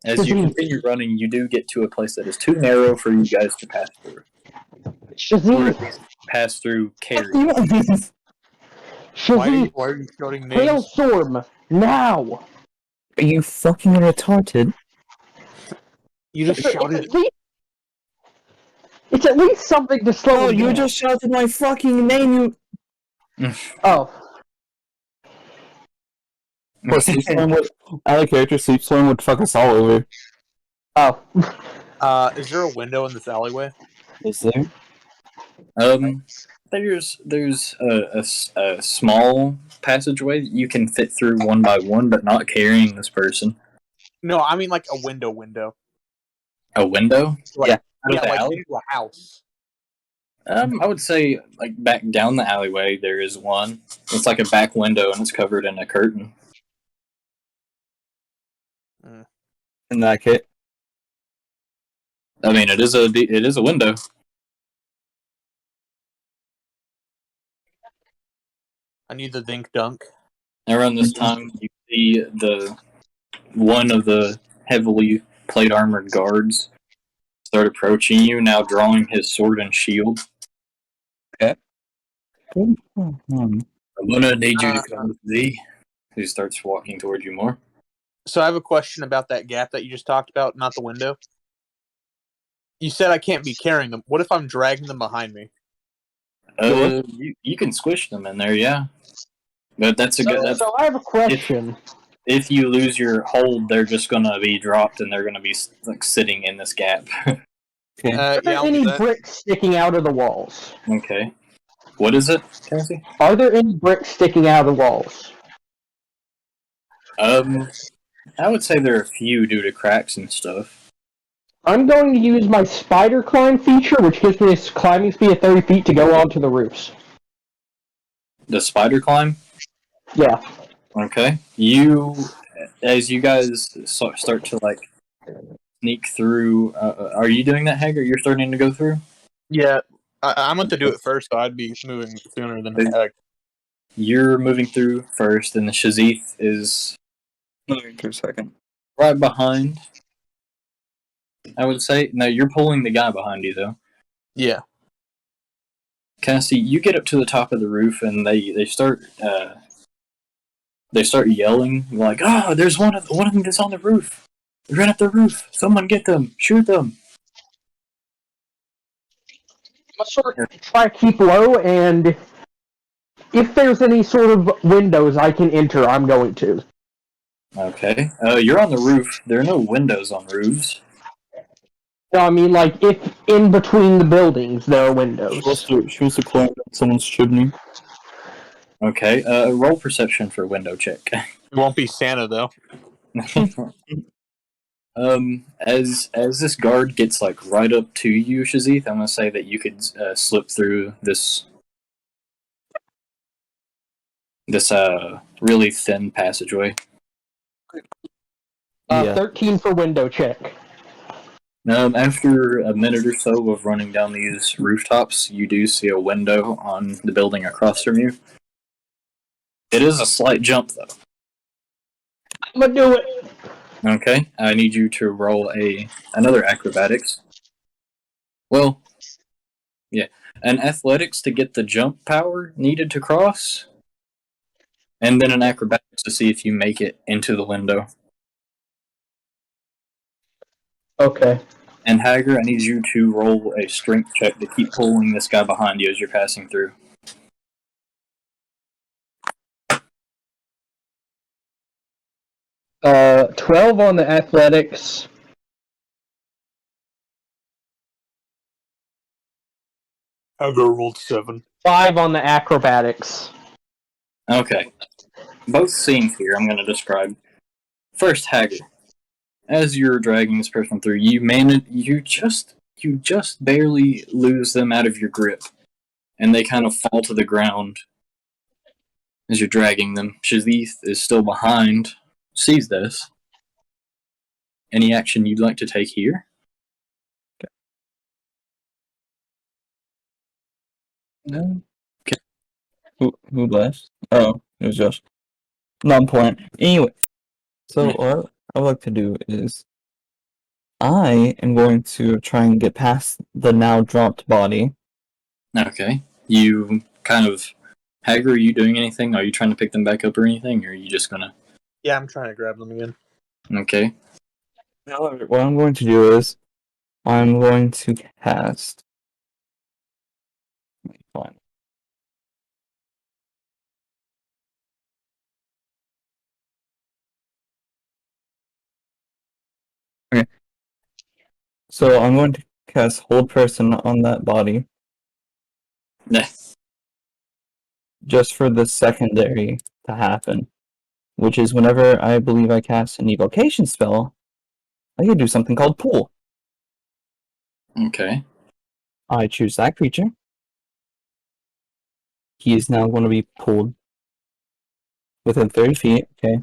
As you continue running, you do get to a place that is too narrow for you guys to pass through. Or at least pass through carry. Why are you shouting names? Hailstorm! Now! Are you fucking retarded? You just shouted. It's at least something to slow him you down. just shouted my fucking name, you... Oh. Out of character, Sleepstorm would fuck us all over. Oh. Is there a window in this alleyway? Is there? There's a small passageway you can fit through one by one, but not carrying this person. No, I mean like a window. A window? Yeah. Like into a house. I would say like back down the alleyway there is one. It's like a back window and it's covered in a curtain. In that case, I mean, it is a window. I need the dink dunk. Around this time, you see one of the heavily plate armored guards start approaching you, now drawing his sword and shield. Okay. I'm gonna need you to come with me. He starts walking towards you more. So I have a question about that gap that you just talked about, not the window. You said I can't be carrying them. What if I'm dragging them behind me? You can squish them in there, yeah. But that's a good. So I have a question. If you lose your hold, they're just gonna be dropped, and they're gonna be like sitting in this gap. Okay. Are there any bricks sticking out of the walls? Okay. What is it, Cassie? Are there any bricks sticking out of the walls? I would say there are a few due to cracks and stuff. I'm going to use my spider climb feature, which gives me a climbing speed of 30 feet to go onto the roofs. The spider climb? Yeah. Okay. As you guys start to, like, sneak through, are you doing that, Hager? You're starting to go through? Yeah, I meant to do it first, so I'd be moving sooner than heck. You're moving through first, and the Shazith is moving through second. right behind, I would say. No, you're pulling the guy behind you, though. Yeah. Cassie, you get up to the top of the roof, and they start yelling like, "Oh, there's one of them that's on the roof. They ran up the roof. Someone get them! Shoot them!" I'm sort of try to keep low, and if there's any sort of windows I can enter, I'm going to. Okay. You're on the roof. There are no windows on roofs. No, I mean, like, if in between the buildings there are windows. She wants to climb down someone's chimney. Okay. Roll perception for window check. It won't be Santa, though. As this guard gets, like, right up to you, Shazith, I'm gonna say that you could slip through this really thin passageway. 13 for window check. After a minute or so of running down these rooftops, you do see a window on the building across from you. It is a slight jump, though. I'm gonna do it. Okay, I need you to roll another acrobatics. Well, yeah, an athletics to get the jump power needed to cross, and then an acrobatics to see if you make it into the window. Okay. And Hager, I need you to roll a strength check to keep pulling this guy behind you as you're passing through. 12 on the athletics. Hager rolled 7. 5 on the acrobatics. Okay. Both scenes here I'm going to describe. First, Hager. As you're dragging this person through, you just barely lose them out of your grip, and they kind of fall to the ground as you're dragging them. Shazith is still behind, sees this. Any action you'd like to take here? No. Okay. Who left? Oh, it was Josh. Non-point. Anyway, so what I would like to do is I am going to try and get past the now dropped body. Okay. You kind of... Hager, are you doing anything? Are you trying to pick them back up or anything? Or are you just gonna... Yeah, I'm trying to grab them again. Okay. However, what I'm going to do is I'm going to cast... Fine. Okay. So I'm going to cast Hold Person on that body. Nah. Just for the secondary to happen. Which is whenever I believe I cast an evocation spell, I can do something called Pull. Okay. I choose that creature. He is now going to be pulled within 30 feet, okay?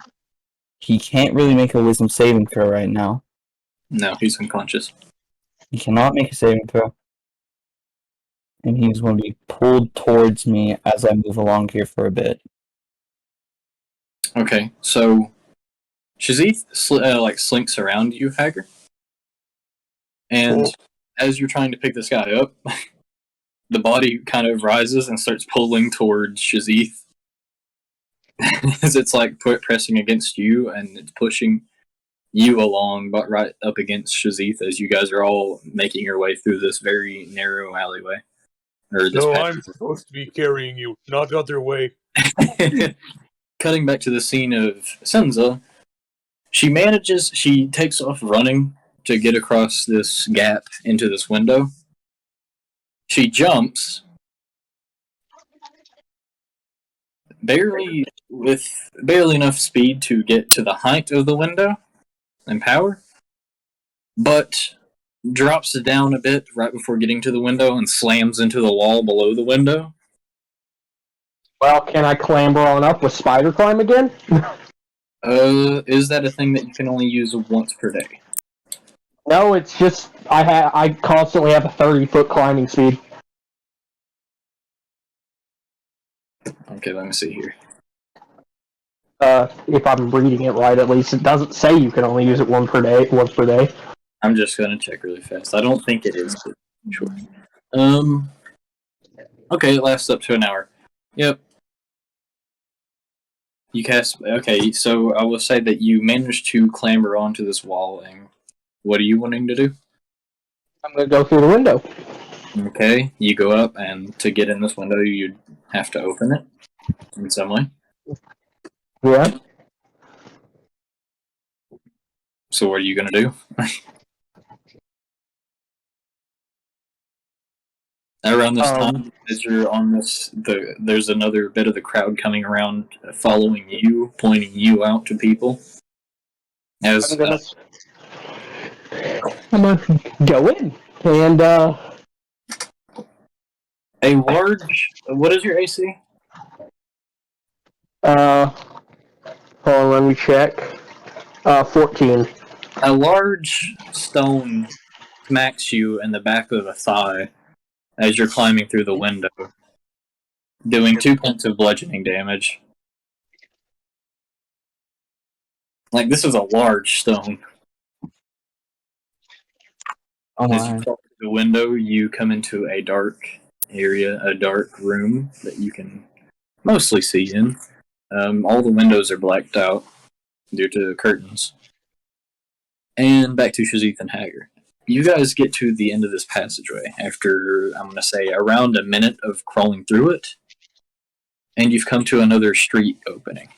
He can't really make a wisdom saving throw right now. No, he's unconscious. He cannot make a saving throw. And he's going to be pulled towards me as I move along here for a bit. Okay, so Shazith slinks around you, Hager. And as you're trying to pick this guy up, the body kind of rises and starts pulling towards Shazith. As it's like pressing against you, and it's pushing you along, but right up against Shazith as you guys are all making your way through this very narrow alleyway. No, I'm supposed to be carrying you, not other way. Cutting back to the scene of Senza, she takes off running to get across this gap into this window. She jumps, with barely enough speed to get to the height of the window and power, but drops down a bit right before getting to the window and slams into the wall below the window. Well, can I clamber on up with spider climb again? Is that a thing that you can only use once per day? No, it's just I constantly have a 30-foot climbing speed. Okay, let me see here. If I'm reading it right, at least it doesn't say you can only use it once per day. I'm just gonna check really fast. I don't think it is, but sure. Okay, it lasts up to an hour. Yep. You cast. Okay, so I will say that you managed to clamber onto this wall, and what are you wanting to do? I'm gonna go through the window. Okay, you go up, and to get in this window, you'd have to open it in some way. Yeah. So what are you gonna do? Around this time, as you're on this, there's another bit of the crowd coming around, following you, pointing you out to people. As I'm gonna go in and a large, what is your AC? hold on, let me check. 14. A large stone smacks you in the back of the thigh as you're climbing through the window, doing 2 points of bludgeoning damage. Like, this is a large stone. Oh As you my. fall through the window, you come into a dark area, a dark room that you can mostly see in. All the windows are blacked out due to curtains. And back to Shazith and Hager. You guys get to the end of this passageway after, I'm going to say, around a minute of crawling through it, and you've come to another street opening.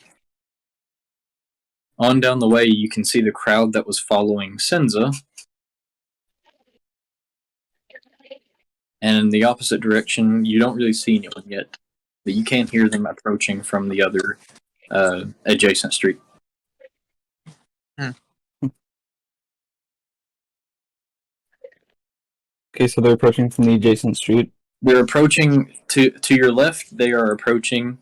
On down the way, you can see the crowd that was following Senza, and in the opposite direction, you don't really see anyone yet, but you can't hear them approaching from the other adjacent street. Okay, so they're approaching from the adjacent street. They're approaching to your left. They are approaching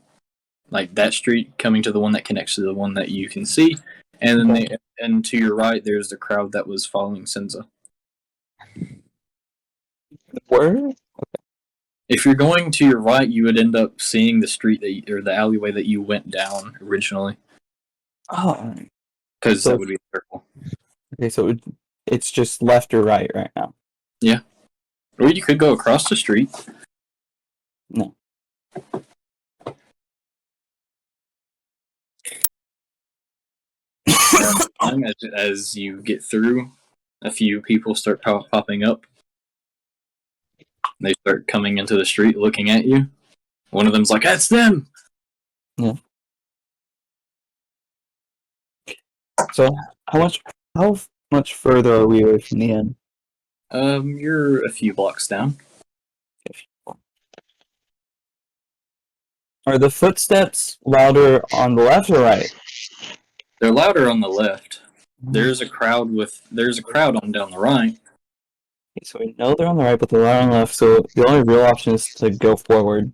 like that street, coming to the one that connects to the one that you can see, and then and to your right, there's the crowd that was following Senza. Where? If you're going to your right, you would end up seeing the street or the alleyway that you went down originally. Oh. Because So that would be a circle. Okay, so it's just left or right now. Yeah. Or you could go across the street. No. As you get through, a few people start popping up. They start coming into the street looking at you. One of them's like, "That's them!" Yeah. So, how much further are we away from the end? You're a few blocks down. Are the footsteps louder on the left or right? They're louder on the left. There's a crowd on down the right. Okay, so we know they're on the right, but they're louder on the left, so the only real option is to go forward.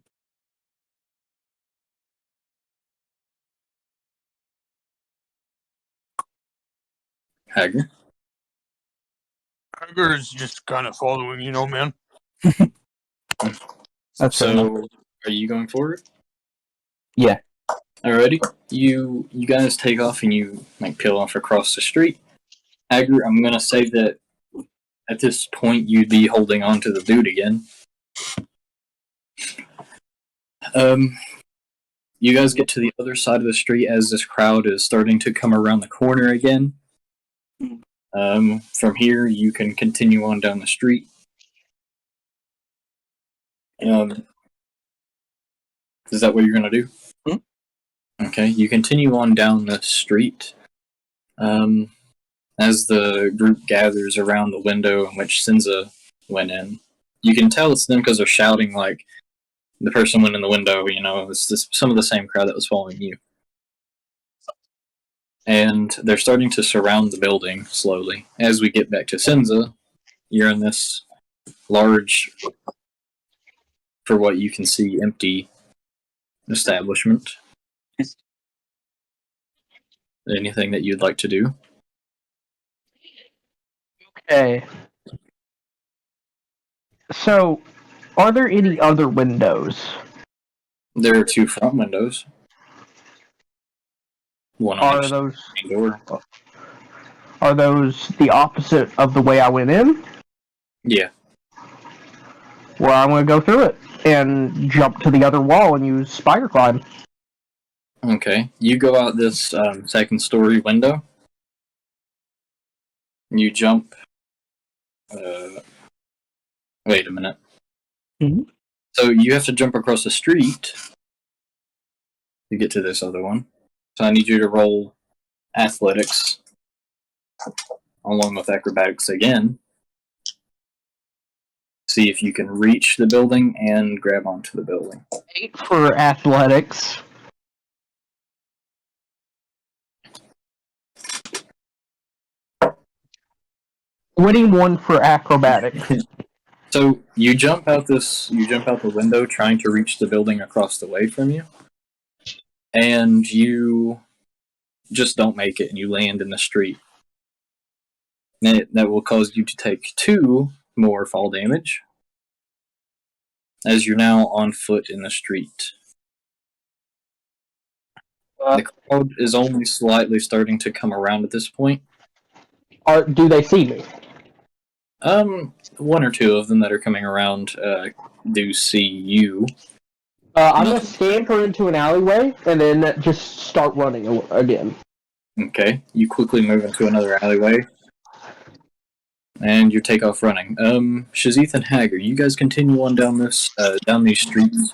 Hager. Hager's just kind of following, man. That's so. Are you going forward? Yeah. Alrighty. You guys take off and you peel off across the street. Hager, I'm gonna say that at this point you'd be holding on to the dude again. You guys get to the other side of the street as this crowd is starting to come around the corner again. From here, you can continue on down the street. Is that what you're going to do? Okay, you continue on down the street. As the group gathers around the window in which Senza went in, you can tell it's them because they're shouting like the person went in the window. It's some of the same crowd that was following you. And they're starting to surround the building slowly. As we get back to Senza, You're in this large, for what you can see, empty establishment. Anything that you'd like to do? Okay. So, are there any other windows? There are 2 front windows. One on Are each those door. are those the opposite of the way I went in? Yeah. Well, I'm gonna go through it and jump to the other wall and use spider climb. Okay. You go out this second story window. You jump. Wait a minute. Mhm. So you have to jump across the street to get to this other one. So I need you to roll athletics along with acrobatics again. See if you can reach the building and grab onto the building. 8 for athletics. Winning 1 for acrobatics. So you jump out the window trying to reach the building across the way from you. And you just don't make it and you land in the street. That will cause you to take 2 more fall damage as you're now on foot in the street. The crowd is only slightly starting to come around at this point. Do they see me? 1 or 2 of them that are coming around do see you. I'm gonna scamper into an alleyway and then just start running again. Okay, you quickly move into another alleyway. And you take off running. Shazith and Hager, you guys continue on down these streets.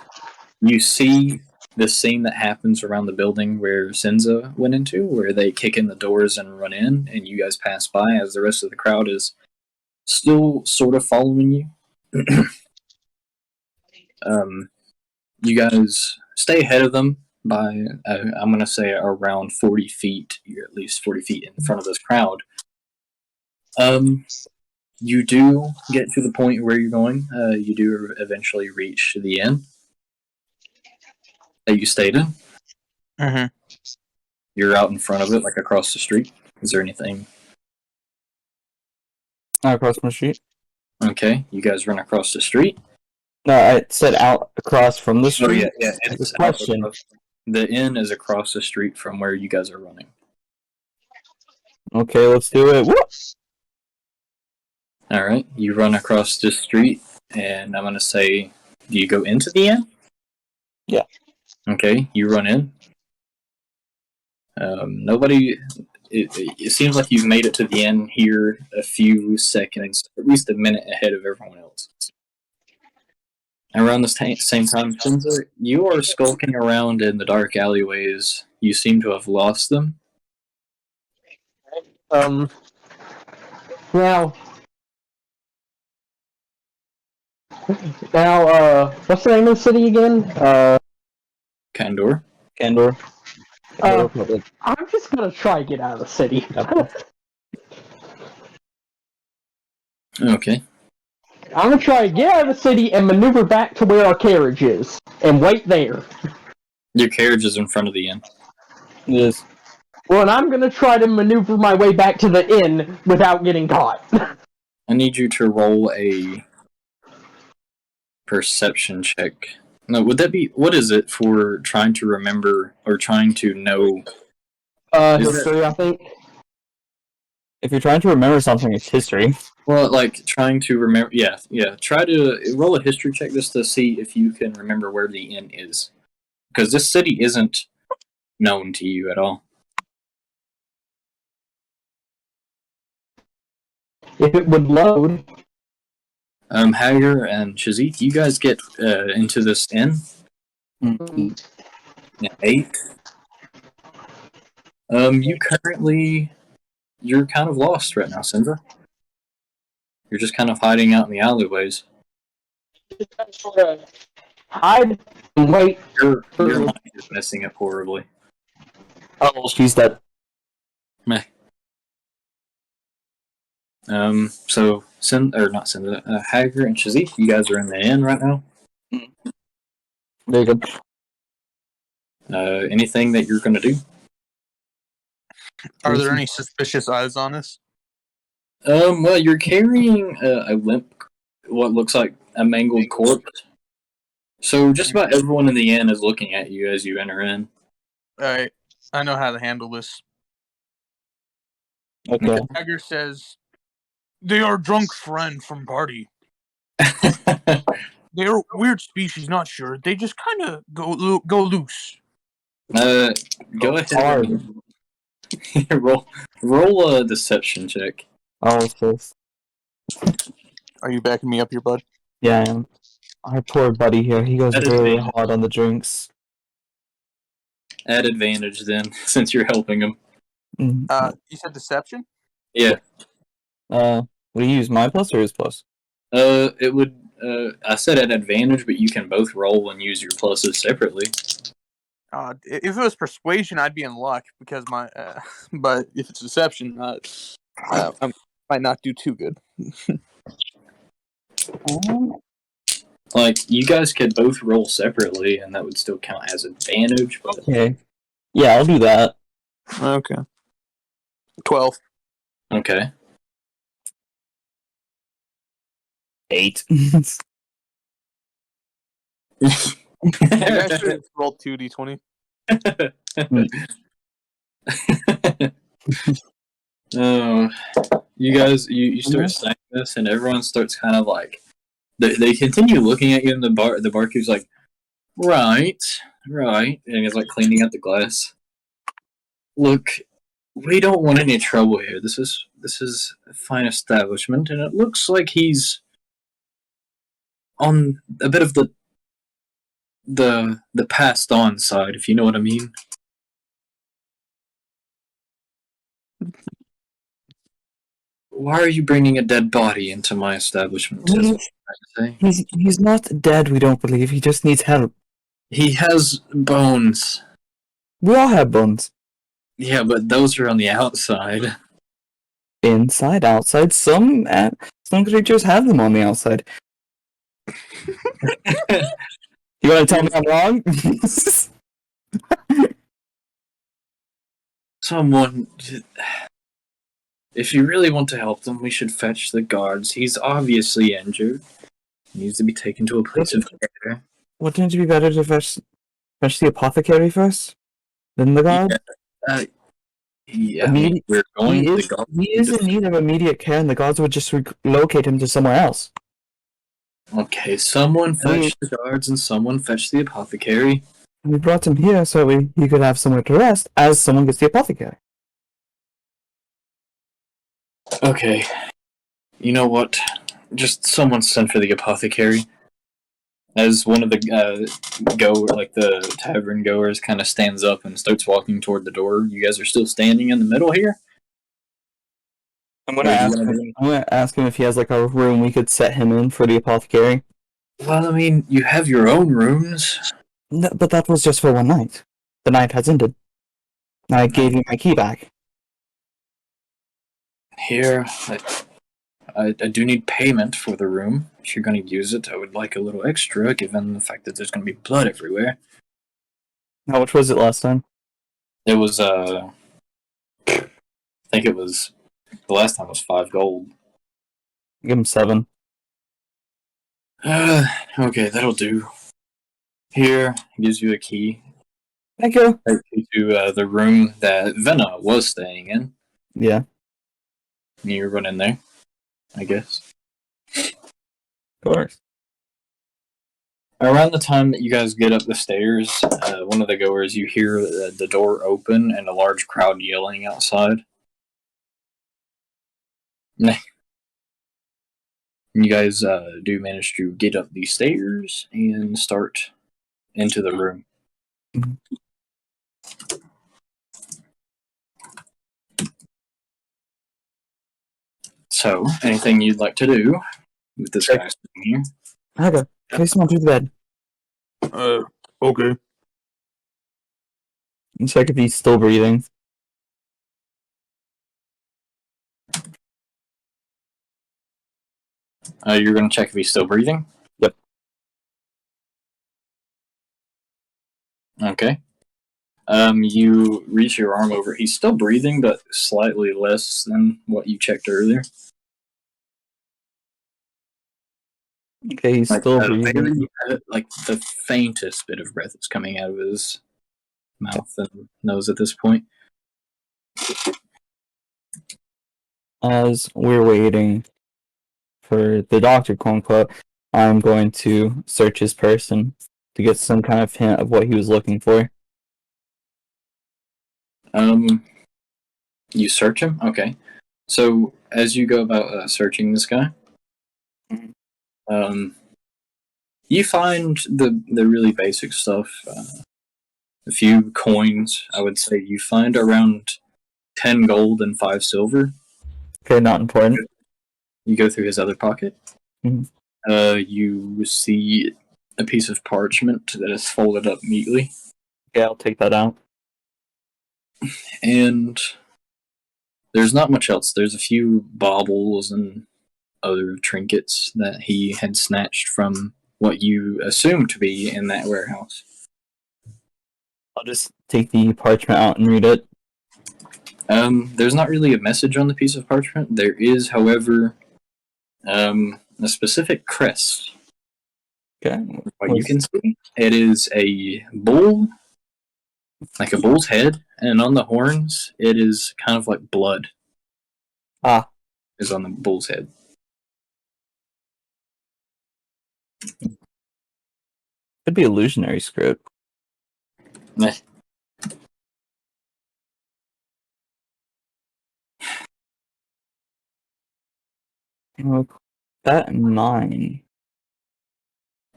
You see the scene that happens around the building where Senza went into, where they kick in the doors and run in, and you guys pass by as the rest of the crowd is still sort of following you. You guys stay ahead of them by, I'm going to say, around 40 feet. You're at least 40 feet in front of this crowd. You do get to the point where you're going. You do eventually reach the inn that you stayed in. Mm-hmm. You're out in front of it, like across the street. Is there anything? Across my street. Okay, you guys run across the street. No, I said out across from the Oh street. yeah. It's The question. The inn is across the street from where you guys are running. Okay, let's do it. Whoop! All right, you run across the street, and I'm gonna say, do you go into the inn? Yeah. Okay, you run in. Nobody. It seems like you've made it to the inn here a few seconds, at least a minute ahead of everyone else. Around the same time, Shinza, you are skulking around in the dark alleyways. You seem to have lost them. Now, what's the name of the city again? Kandor. Kandor. I'm just gonna try to get out of the city. Okay. I'm gonna try to get out of the city and maneuver back to where our carriage is, and wait there. Your carriage is in front of the inn. Yes. Well, and I'm gonna try to maneuver my way back to the inn without getting caught. I need you to roll a perception check. No, would that be, what is it for trying to remember or trying to know? History, I think. If you're trying to remember something, it's history. Well, like trying to remember. Yeah. Try to roll a history check just to see if you can remember where the inn is, because this city isn't known to you at all. If it would load. Hager and Shazith, you guys get into this inn. 8. You're kind of lost right now, Senza. You're just kind of hiding out in the alleyways. Sort of hide and wait. Your mind is messing up horribly. Oh, she's dead. Meh. So Hager and Shazik, you guys are in the inn right now. Very good. Anything that you're gonna do? Are there any suspicious eyes on us? Well, you're carrying a limp, what looks like a mangled corpse. So just about everyone in the inn is looking at you as you enter in. I know how to handle this. Okay. Hager says, "They are drunk friend from party. They are weird species, not sure. They just kind of go loose." Go ahead. Hard. Roll a deception check. Oh, so Are you backing me up here, bud? yeah, I am. Our poor buddy here, he goes At very advantage. hard on the drinks. At advantage, then, since you're helping him. You said deception? Yeah. Will you use my plus or his plus? It would. I said at advantage, but you can both roll and use your pluses separately. If it was persuasion, I'd be in luck because my. But if it's deception, I might not do too good. Like, you guys could both roll separately, and that would still count as advantage. But Okay. Yeah, I'll do that. Okay. 12. okay. 8. You guys should have rolled 2d20. Oh, you guys, you start saying this, and everyone starts kind of like they continue looking at you, and the barkeep's like, right, and he's like cleaning out the glass. Look, we don't want any trouble here. This is a fine establishment, and it looks like he's on a bit of the passed on side, if you know what I mean. Why are you bringing a dead body into my establishment? Is what I'm trying to say. He's not dead, we don't believe. He just needs help. He has bones. We all have bones. Yeah, but those are on the outside. Inside, outside. Some creatures have them on the outside. You want to tell me I'm wrong? Someone. If you really want to help them, we should fetch the guards. He's obviously injured. He needs to be taken to a place of care. Wouldn't it be better to fetch the apothecary first? Then the guard? Yeah, I mean, we're going. He is in need of immediate care, and the guards would just relocate him to somewhere else. Okay, someone fetch the guards and someone fetch the apothecary. We brought him here so he could have somewhere to rest as someone gets the apothecary. Okay, you know what? Just someone send for the apothecary. As one of the the tavern goers kind of stands up and starts walking toward the door. You guys are still standing in the middle here? I'm gonna ask him if he has like a room we could set him in for the apothecary. Well, I mean, you have your own rooms. No, but that was just for one night. The night has ended. I gave you my key back. Here, I do need payment for the room. If you're going to use it, I would like a little extra, given the fact that there's going to be blood everywhere. How much was it last time? It was, I think it was, the last time was 5 gold. Give him 7. Okay, that'll do. Here, gives you a key. Thank you. Take you to the room that Venna was staying in. Yeah. You run in there, I guess. Of course. Around the time that you guys get up the stairs, one of the goers, you hear the door open and a large crowd yelling outside. You guys do manage to get up the stairs and start into the room. So, anything you'd like to do with this guy sitting here? Okay. Place him onto the bed. Okay. And check if he's still breathing. You're going to check if he's still breathing? Yep. Okay. You reach your arm over. He's still breathing, but slightly less than what you checked earlier. Okay, he's still breathing. Like the faintest bit of breath is coming out of his mouth and nose at this point. As we're waiting for the doctor, quote unquote, I'm going to search his person to get some kind of hint of what he was looking for. You search him? Okay. So, as you go about searching this guy, you find the really basic stuff. A few coins, I would say. You find around 10 gold and 5 silver. Okay, not important. You go through his other pocket. Mhm. You see a piece of parchment that is folded up neatly. Okay, I'll take that out. And there's not much else. There's a few baubles and other trinkets that he had snatched from what you assume to be in that warehouse. I'll just take the parchment out and read it. There's not really a message on the piece of parchment. There is, however, a specific crest. Okay. What you can see, it is a bull, like a bull's head, and on the horns, it is kind of like blood. Is on the bull's head. Could be illusionary script. Meh. That in mind.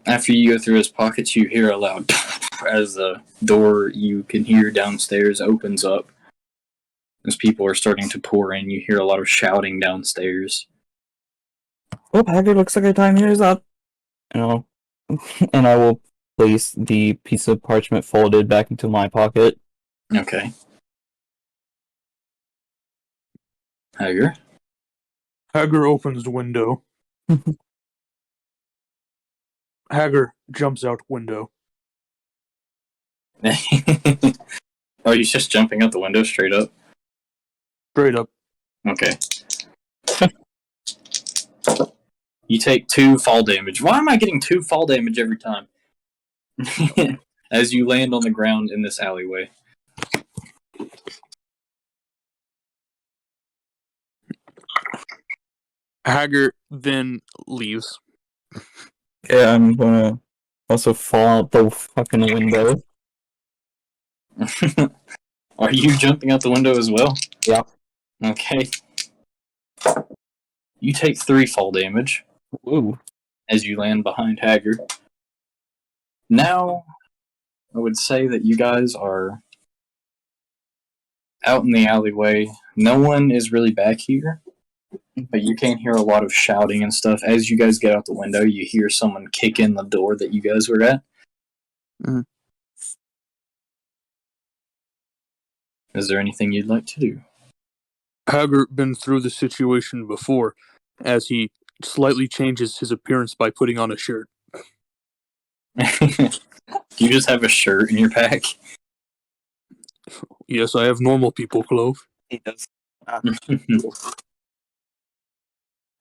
After you go through his pockets, you hear a loud as the door you can hear downstairs opens up. As people are starting to pour in, you hear a lot of shouting downstairs. Oh, Haggard, looks like our time here is up. And I will place the piece of parchment folded back into my pocket. Okay. Hager? Hager opens the window. Hager jumps out window. Oh, he's just jumping out the window straight up? Straight up. Okay. You take 2 fall damage. Why am I getting 2 fall damage every time? As you land on the ground in this alleyway. Hager then leaves. Okay, I'm gonna also fall out the fucking window. Are you jumping out the window as well? Yeah. Okay. You take 3 fall damage. Ooh. As you land behind Hager. Now, I would say that you guys are out in the alleyway. No one is really back here, but you can hear a lot of shouting and stuff. As you guys get out the window, you hear someone kick in the door that you guys were at. Mm-hmm. Is there anything you'd like to do? Hager been through the situation before, as he slightly changes his appearance by putting on a shirt. You just have a shirt in your pack? Yes, I have normal people clothes. He does.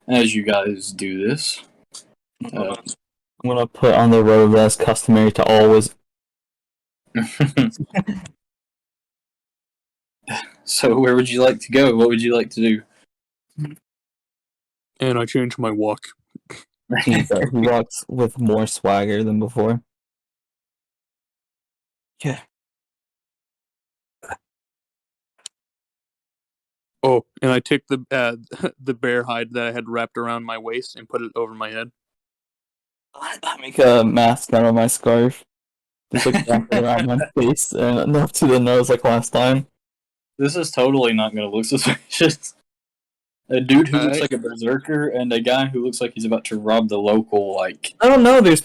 As you guys do this, I'm gonna put on the robe as customary to always. So where would you like to go? What would you like to do? And I change my walk. He walks with more swagger than before. Yeah. Oh, and I take the the bear hide that I had wrapped around my waist and put it over my head. I make a mask out of my scarf. Just like wrap it around my face and up to the nose like last time. This is totally not going to look suspicious. A dude who looks like a berserker and a guy who looks like he's about to rob the local, like... I don't know, there's...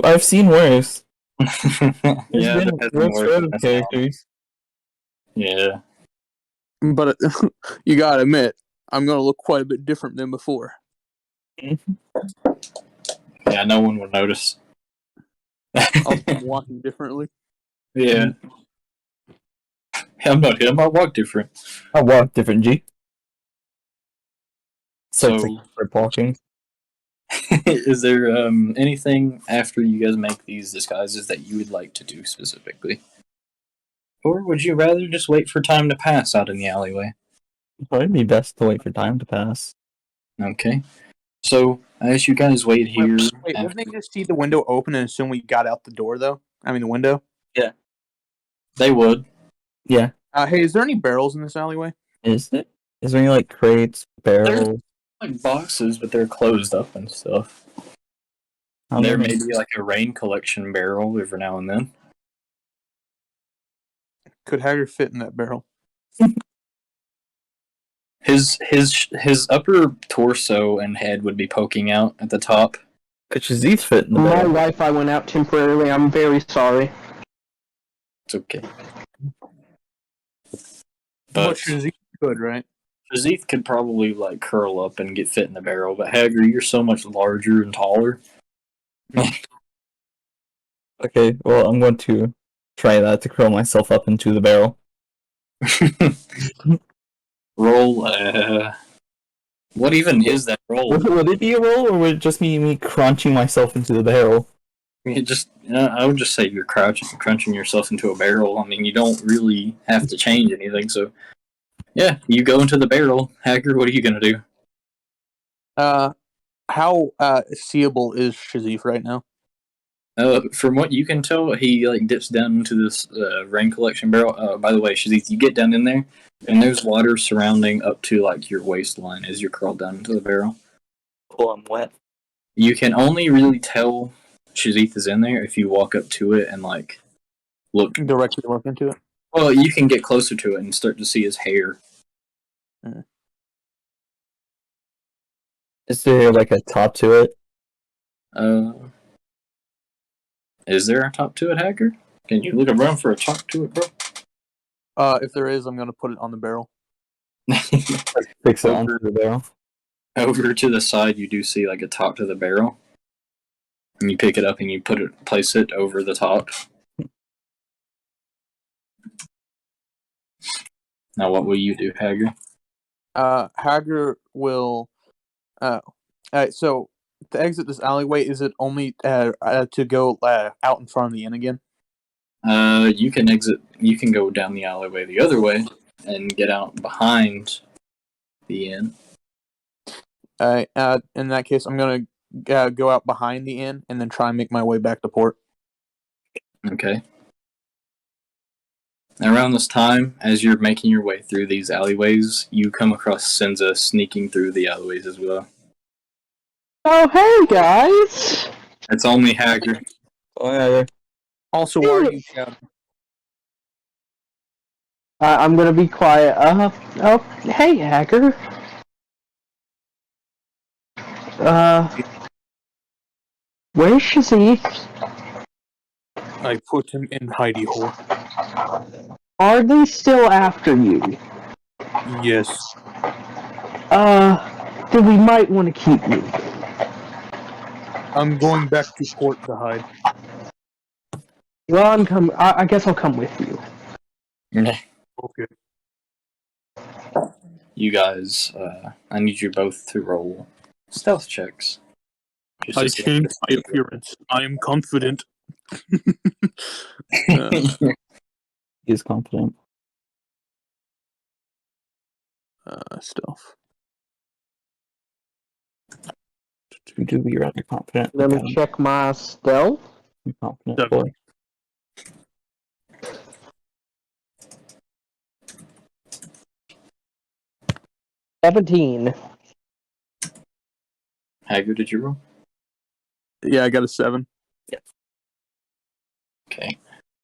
I've seen worse. Yeah, there's been worse characters. Yeah. But you gotta admit, I'm gonna look quite a bit different than before. Yeah, no one would notice. I'm walking differently. Yeah. I'm not him. I walk different. I walk different, G. Starts So, for walking. is there anything after you guys make these disguises that you would like to do specifically? Or would you rather just wait for time to pass out in the alleyway? Probably be best to wait for time to pass. Okay. So, as you guys wait here... Wait, wouldn't they just see the window open and assume we got out the door, though? I mean, the window? They would. Yeah. Hey, is there any barrels in this alleyway? Is there any like crates, barrels? Like boxes, but they're closed up and stuff. How There many? may be like a rain collection barrel every now and then. Could Hager fit in that barrel? His upper torso and head would be poking out at the top. Could Shazith fit in the My barrel? Wi-Fi went out temporarily. I'm very sorry. It's okay. But But he could, right? Shazith could probably like curl up and get fit in the barrel, but Hager, you're so much larger and taller. Okay, well, I'm going to try that to curl myself up into the barrel. Roll. What even is that roll? Would it be a roll, or would it just be me crunching myself into the barrel? I would just say you're crunching yourself into a barrel. I mean, you don't really have to change anything. So, yeah, you go into the barrel. Hacker, what are you gonna do? How seeable is Shazif right now? From what you can tell, he like dips down into this rain collection barrel. By the way, Shazith, you get down in there, and there's water surrounding up to like your waistline as you're crawled down into the barrel. Cool, I'm wet. You can only really tell Shazith is in there if you walk up to it and like look Directly look into it. Well, you can get closer to it and start to see his hair. Is there like a top to it? Is there a top to it, Hacker? Can you look around for a top to it, bro? If there is, I'm gonna put it on the barrel. Fix it onto the barrel. Over to the side, you do see like a top to the barrel, and you pick it up and you place it over the top. Now, what will you do, Hager? Hager will. So to exit this alleyway, is it only to go out in front of the inn again? You can exit. You can go down the alleyway the other way and get out behind the inn. In that case, I'm gonna go out behind the inn and then try and make my way back to port. Okay. Around this time, as you're making your way through these alleyways, you come across Senza sneaking through the alleyways as well. Oh, hey guys! It's only Hager. Oh yeah. Also, why are you shouting? I'm gonna be quiet. Oh, hey, hacker. Where's Shazif? I put him in hidey hole. Are they still after you? Yes. Then we might want to keep you. I'm going back to port to hide. Well, I'm coming. I guess I'll come with you. Okay. You guys, I need you both to roll stealth checks. Just I to see- changed my appearance. I am confident. He's confident. Stealth. You do be rather confident. Let me check my stealth. I'm confident Seven. boy. $17. Hager, did you roll? Yeah, I got a 7. Okay.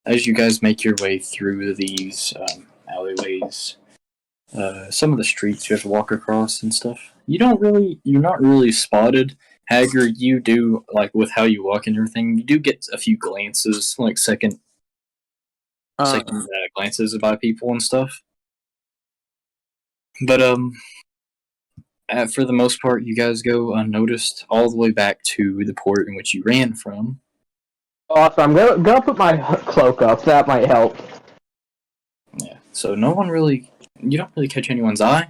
As you guys make your way through these alleyways, some of the streets you have to walk across and stuff, you're not really spotted. Hager, you do, like, with how you walk and everything, you do get a few glances, like second glances by people and stuff. But, for the most part, you guys go unnoticed all the way back to the port in which you ran from. Awesome. I'm gonna put my cloak up. That might help. Yeah. So no one really, you don't really catch anyone's eye,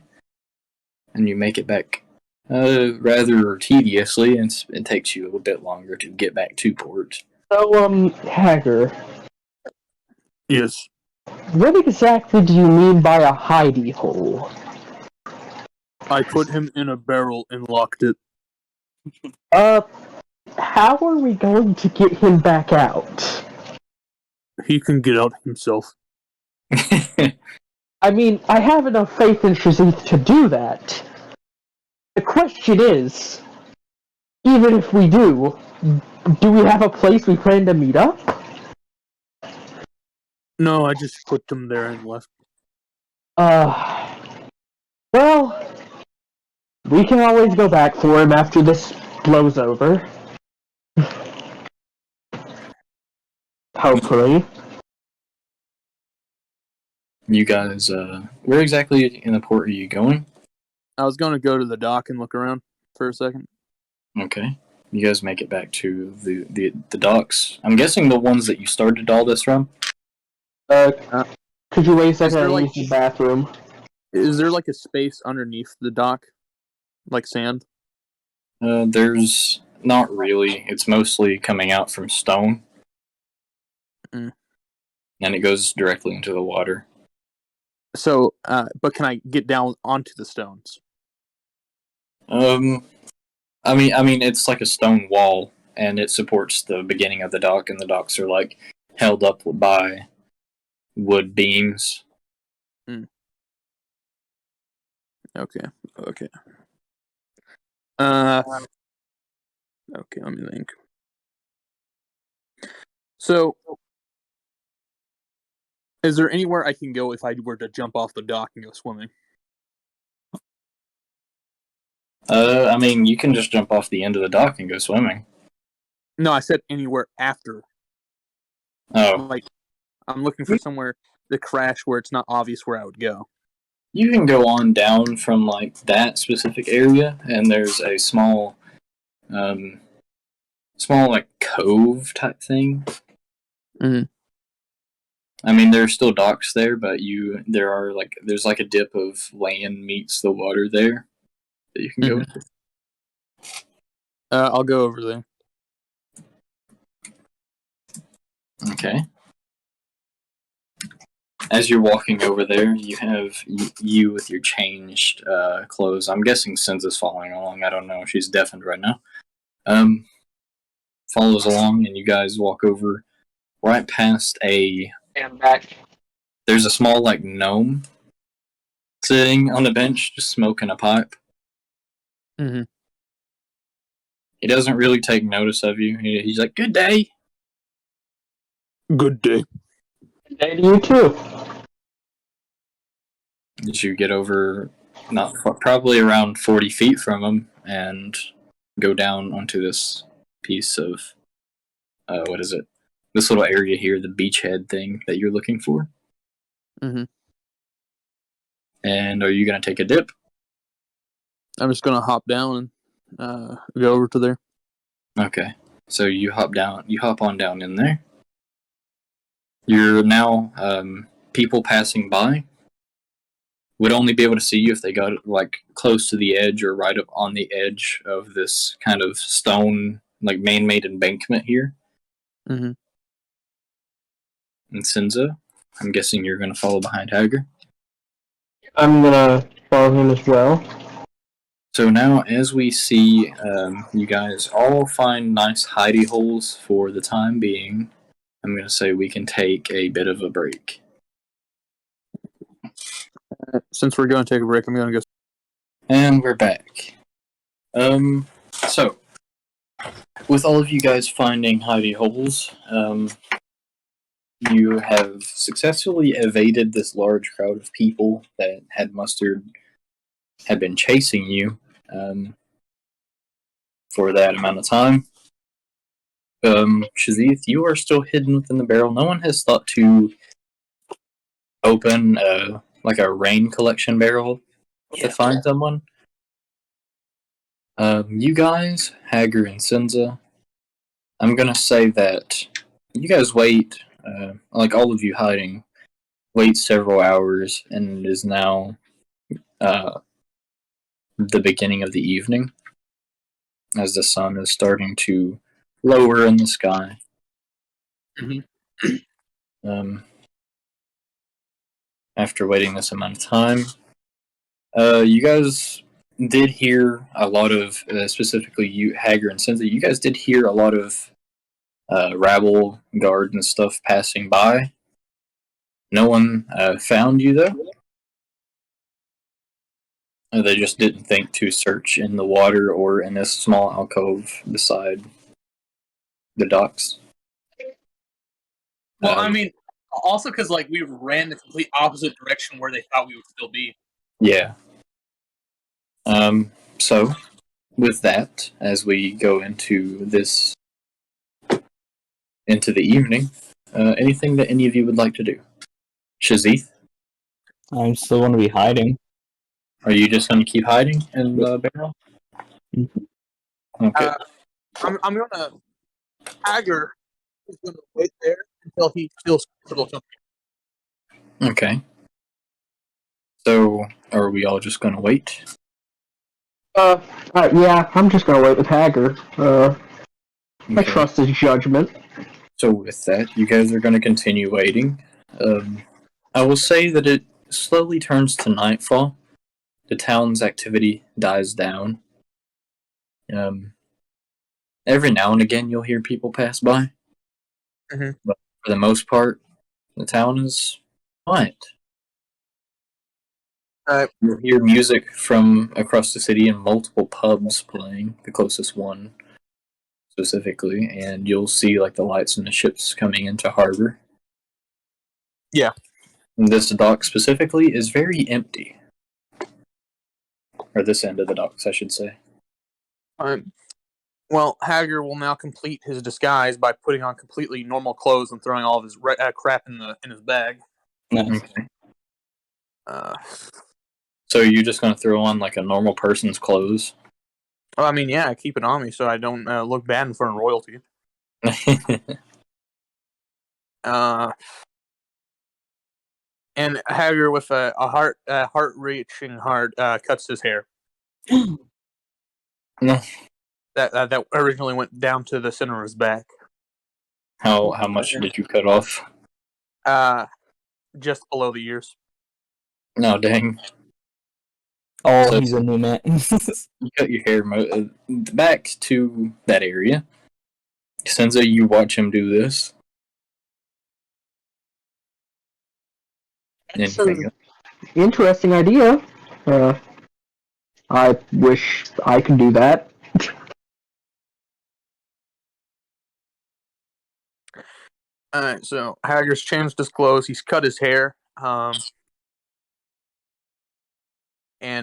and you make it back rather tediously, and it takes you a bit longer to get back to port. So, Hager, Yes. what exactly do you mean by a hidey hole? I put him in a barrel and locked it. How are we going to get him back out? He can get out himself. I mean, I have enough faith in Shazith to do that. The question is, even if we do we have a place we plan to meet up? No, I just put him there and left. Well, we can always go back for him after this blows over. Hopefully. You guys, where exactly in the port are you going? I was going to go to the dock and look around for a second. Okay. You guys make it back to the docks. I'm guessing the ones that you started all this from? Could you wait a second? there, I like- use the bathroom. Is there like a space underneath the dock? Like sand? There's not really. It's mostly coming out from stone. Mm. And it goes directly into the water. So, but can I get down onto the stones? I mean, it's like a stone wall, and it supports the beginning of the dock, and the docks are like held up by wood beams. Okay. Okay, let me think. So, is there anywhere I can go if I were to jump off the dock and go swimming? I mean, you can just jump off the end of the dock and go swimming. No, I said anywhere after. Oh, Like, I'm looking for somewhere to crash where it's not obvious where I would go. you can go on down from like that specific area, and there's a small like cove type thing. Mhm. I mean, there are still docks there, but there's like a dip of land meets the water there that you can go into. I'll go over there. Okay. As you're walking over there, you have you with your changed clothes. I'm guessing Senza's following along. I don't know. She's deafened right now. Follows along, and you guys walk over right past I'm back. there's a small like gnome sitting on the bench just smoking a pipe. Mhm. He doesn't really take notice of you. He's like, "Good day." Good day. Good day to you too. As you get over, not probably around 40 feet from him, and go down onto this piece of what is it? This little area here, the beachhead thing that you're looking for. Mhm. And are you gonna take a dip? I'm just gonna hop down and go over to there. Okay. So you hop on down in there. You're now people passing by would only be able to see you if they got like close to the edge or right up on the edge of this kind of stone, like man-made embankment here. Mhm. And Senza, I'm guessing you're going to follow behind Hager. I'm gonna follow him as well. So now, as we see, you guys all find nice hidey holes for the time being. I'm going to say we can take a bit of a break. Since we're going to take a break, I'm going to go. And we're back. So, with all of you guys finding hidey holes, you have successfully evaded this large crowd of people that had been chasing you for that amount of time. Shazith, you are still hidden within the barrel. No one has thought to open like a rain collection barrel to find someone. You guys, Hager and Senza, I'm gonna say that you guys wait, like all of you hiding, wait several hours, and it is now the beginning of the evening as the sun is starting to lower in the sky. Um, after waiting this amount of time, you guys did hear a lot of, specifically you, Hager and Senza, you guys did hear a lot of rabble, guards, and stuff passing by. No one found you, though. They just didn't think to search in the water or in this small alcove beside the docks. Well, I mean, also because like we ran the complete opposite direction where they thought we would still be. Yeah. So, with that, as we go into the evening, anything that any of you would like to do? Shazith, I'm still going to be hiding. are you just going to keep hiding in the barrel? Mm-hmm. Okay. I'm gonna Hager is gonna wait there until he feels comfortable coming. Okay. So, are we all just going to wait? Yeah, I'm just gonna wait with Hager. I Okay. trust his judgment. So with that, you guys are going to continue waiting. I will say that it slowly turns to nightfall. The town's activity dies down. Every now and again, you'll hear people pass by. Mhm. But for the most part, the town is quiet. You'll hear music from across the city and multiple pubs playing, the closest one specifically, and you'll see like the lights and the ships coming into harbor. Yeah. And this dock specifically is very empty. Or this end of the docks, I should say. Well, Hager will now complete his disguise by putting on completely normal clothes and throwing all of his crap in his bag. Nice. Okay. Uh, So you're just going to throw on like a normal person's clothes? well, I mean, yeah, I keep it on me so I don't look bad in front of royalty. And Hager, with a heart-reaching heart, cuts his hair. No. That originally went down to the center of his back. How much did you cut off? Just below the ears. No, dang. Oh, So- he's a new man. You cut your hair back to that area. Senza, you watch him do this. That's Anything an interesting idea. I wish I could do that. Alright, so Hager's changed his clothes, he's cut his hair, and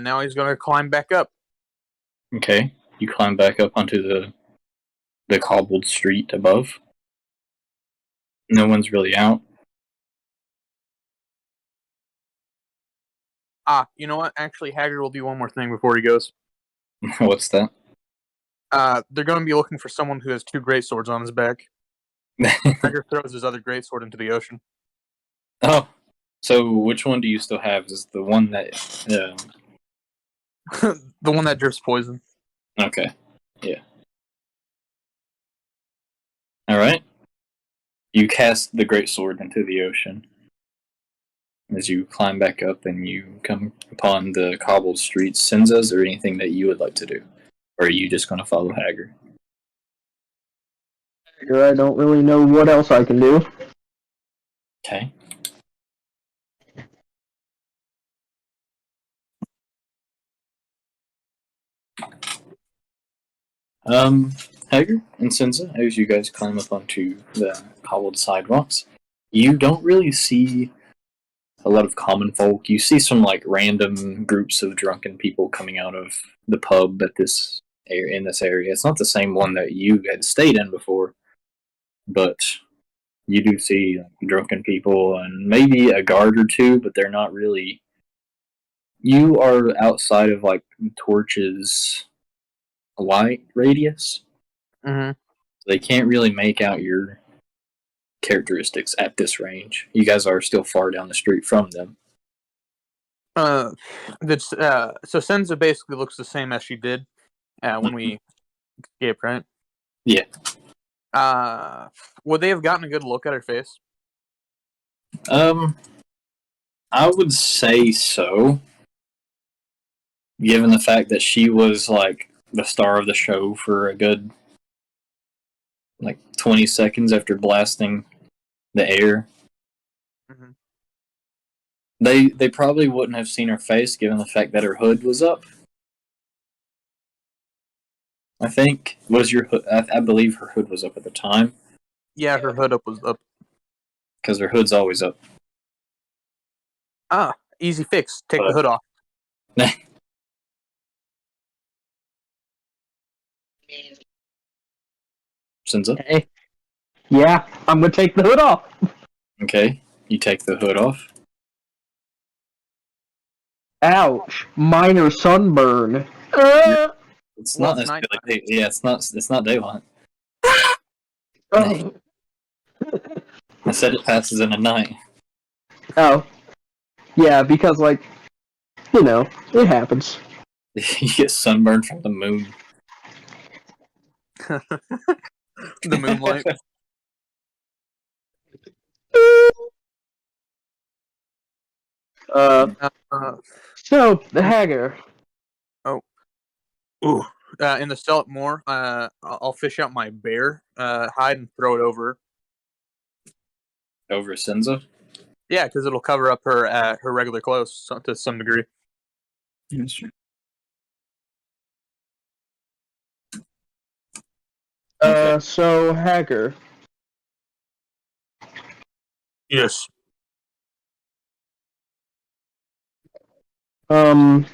now he's gonna climb back up. Okay. You climb back up onto the cobbled street above. No one's really out. You know what? Actually, Hager will do one more thing before he goes. What's that? They're gonna be looking for someone who has two greatswords on his back. Hager throws his other greatsword into the ocean. Oh, so which one do you still have? Is the one that? The one that drips poison. Okay, yeah. All right. You cast the great sword into the ocean. As you climb back up and you come upon the cobbled streets, Senza's, or anything that you would like to do, or are you just going to follow Hager? I don't really know what else I can do. Okay. Hager and Senza, as you guys climb up onto the cobbled sidewalks, you don't really see a lot of common folk. You see some like random groups of drunken people coming out of the pub at this in this area. It's not the same one that you had stayed in before, but you do see drunken people and maybe a guard or two, but they're not really. You are outside of like torches light radius. Mm-hmm. They can't really make out your characteristics at this range. You guys are still far down the street from them. So Senza basically looks the same as she did when we escaped, right? Yeah. Would they have gotten a good look at her face? I would say so, given the fact that she was like the star of the show for a good 20 seconds after blasting the air. Mm-hmm. They probably wouldn't have seen her face given the fact that her hood was up. I think was your hood. I believe her hood was up at the time. Yeah, her hood was up. Because her hood's always up. Easy fix. Take the hood off. Senza? Hey. Yeah, I'm gonna take the hood off. Okay, you take the hood off. Ouch! Minor sunburn. It's Well, not it's necessarily. nighttime. Yeah, it's not. It's not daylight. Oh. I said it passes in a night. Oh. Yeah, because it happens. You get sunburned from the moon. The moonlight. So the Hager. Ooh. In the cell at Moore, I'll fish out my bear hide and throw it over. Over Senza? Yeah, because it'll cover up her regular clothes to some degree. That's true. Okay. So Hager. Yes.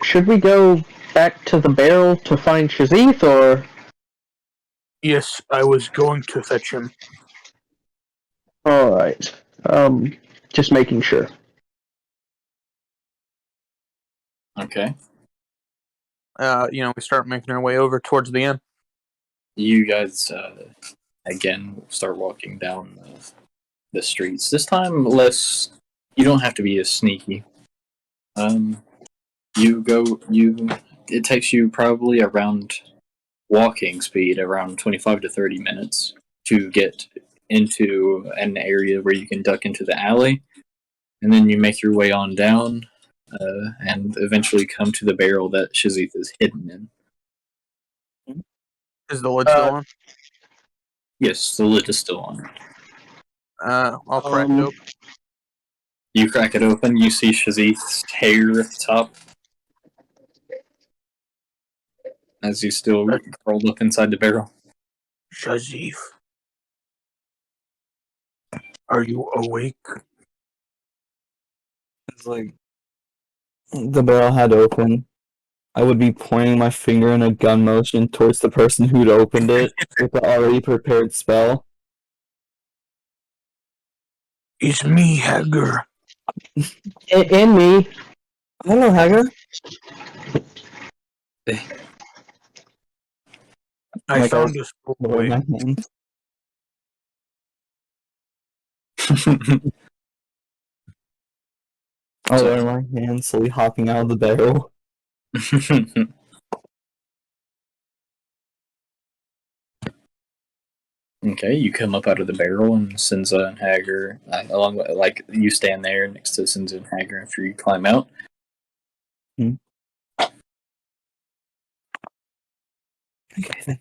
Should we go back to the barrel to find Shazith, or? Yes, I was going to fetch him. Alright. Just making sure. Okay. We start making our way over towards the end. You guys, again, start walking down the streets. This time, less. You don't have to be as sneaky. It takes you probably around walking speed, around 25 to 30 minutes to get into an area where you can duck into the alley, and then you make your way on down, and eventually come to the barrel that Shazith is hidden in. Is the lid still on? Yes, the lid is still on. I'll crack it open. You crack it open, you see Shazith's hair at the top. As he's still curled up inside the barrel. Shazif, are you awake? It's like the barrel had open. I would be pointing my finger in a gun motion towards the person who'd opened it with the already prepared spell. It's me, Hager. And me. Hello, Hager. I found this boy. My hand. Oh, there my hand slowly hopping out of the barrel. Okay, you come up out of the barrel, and Sinza and Hager, along with, you stand there next to Sinza and Hager after you climb out. Okay, then.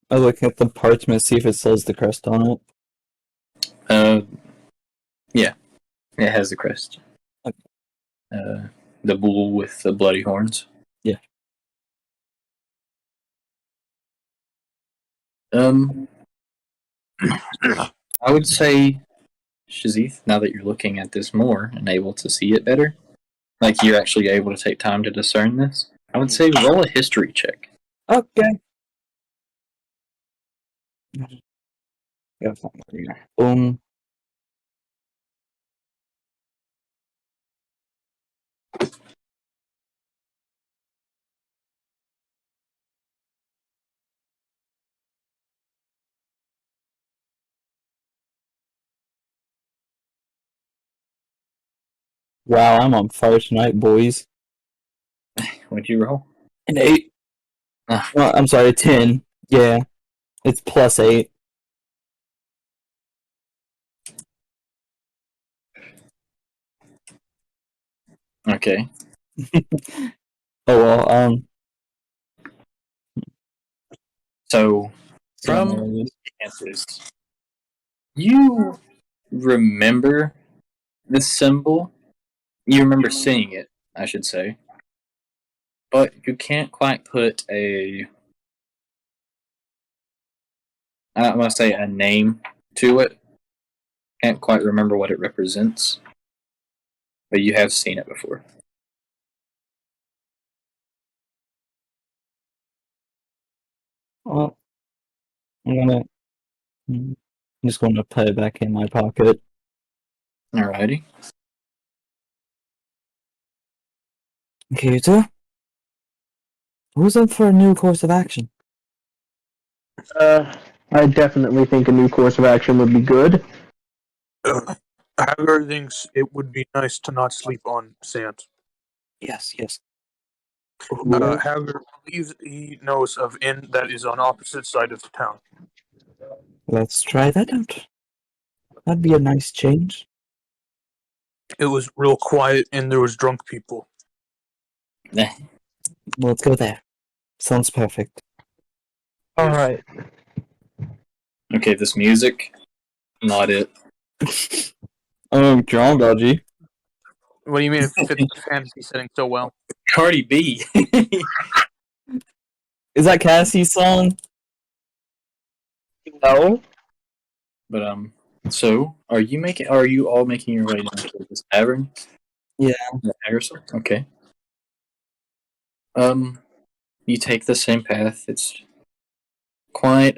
I look at the parchment, see if it says the crest on it. Yeah, it has the crest. Okay. The bull with the bloody horns. Yeah. I would say, Shazith, now that you're looking at this more and able to see it better, like you're actually able to take time to discern this, I would say roll a history check. Okay. Boom. Wow, I'm on fire tonight, boys. What'd you roll? An 8. Ah. Well, I'm sorry, 10. Yeah, it's plus 8. Okay. Oh well, So, from answers, you remember the symbol. You remember seeing it, I should say. But you can't quite put I'm going to say a name to it. Can't quite remember what it represents. But you have seen it before. well, I'm just gonna put it back in my pocket. Alrighty. Okay, you two. Who's up for a new course of action? I definitely think a new course of action would be good. Hagar thinks it would be nice to not sleep on sand. Yes. Hagar believes he knows of inn that is on opposite side of the town. Let's try that out. That'd be a nice change. It was real quiet and there was drunk people. Eh. Well, let's go there. Sounds perfect. All right. Okay, this music, not it. Oh, John Dodgy. What do you mean it fits the fantasy setting so well? Cardi B. Is that Cassie's song? No. But so are you all making your way down to this tavern? Yeah. Harrison? Okay. You take the same path. It's quite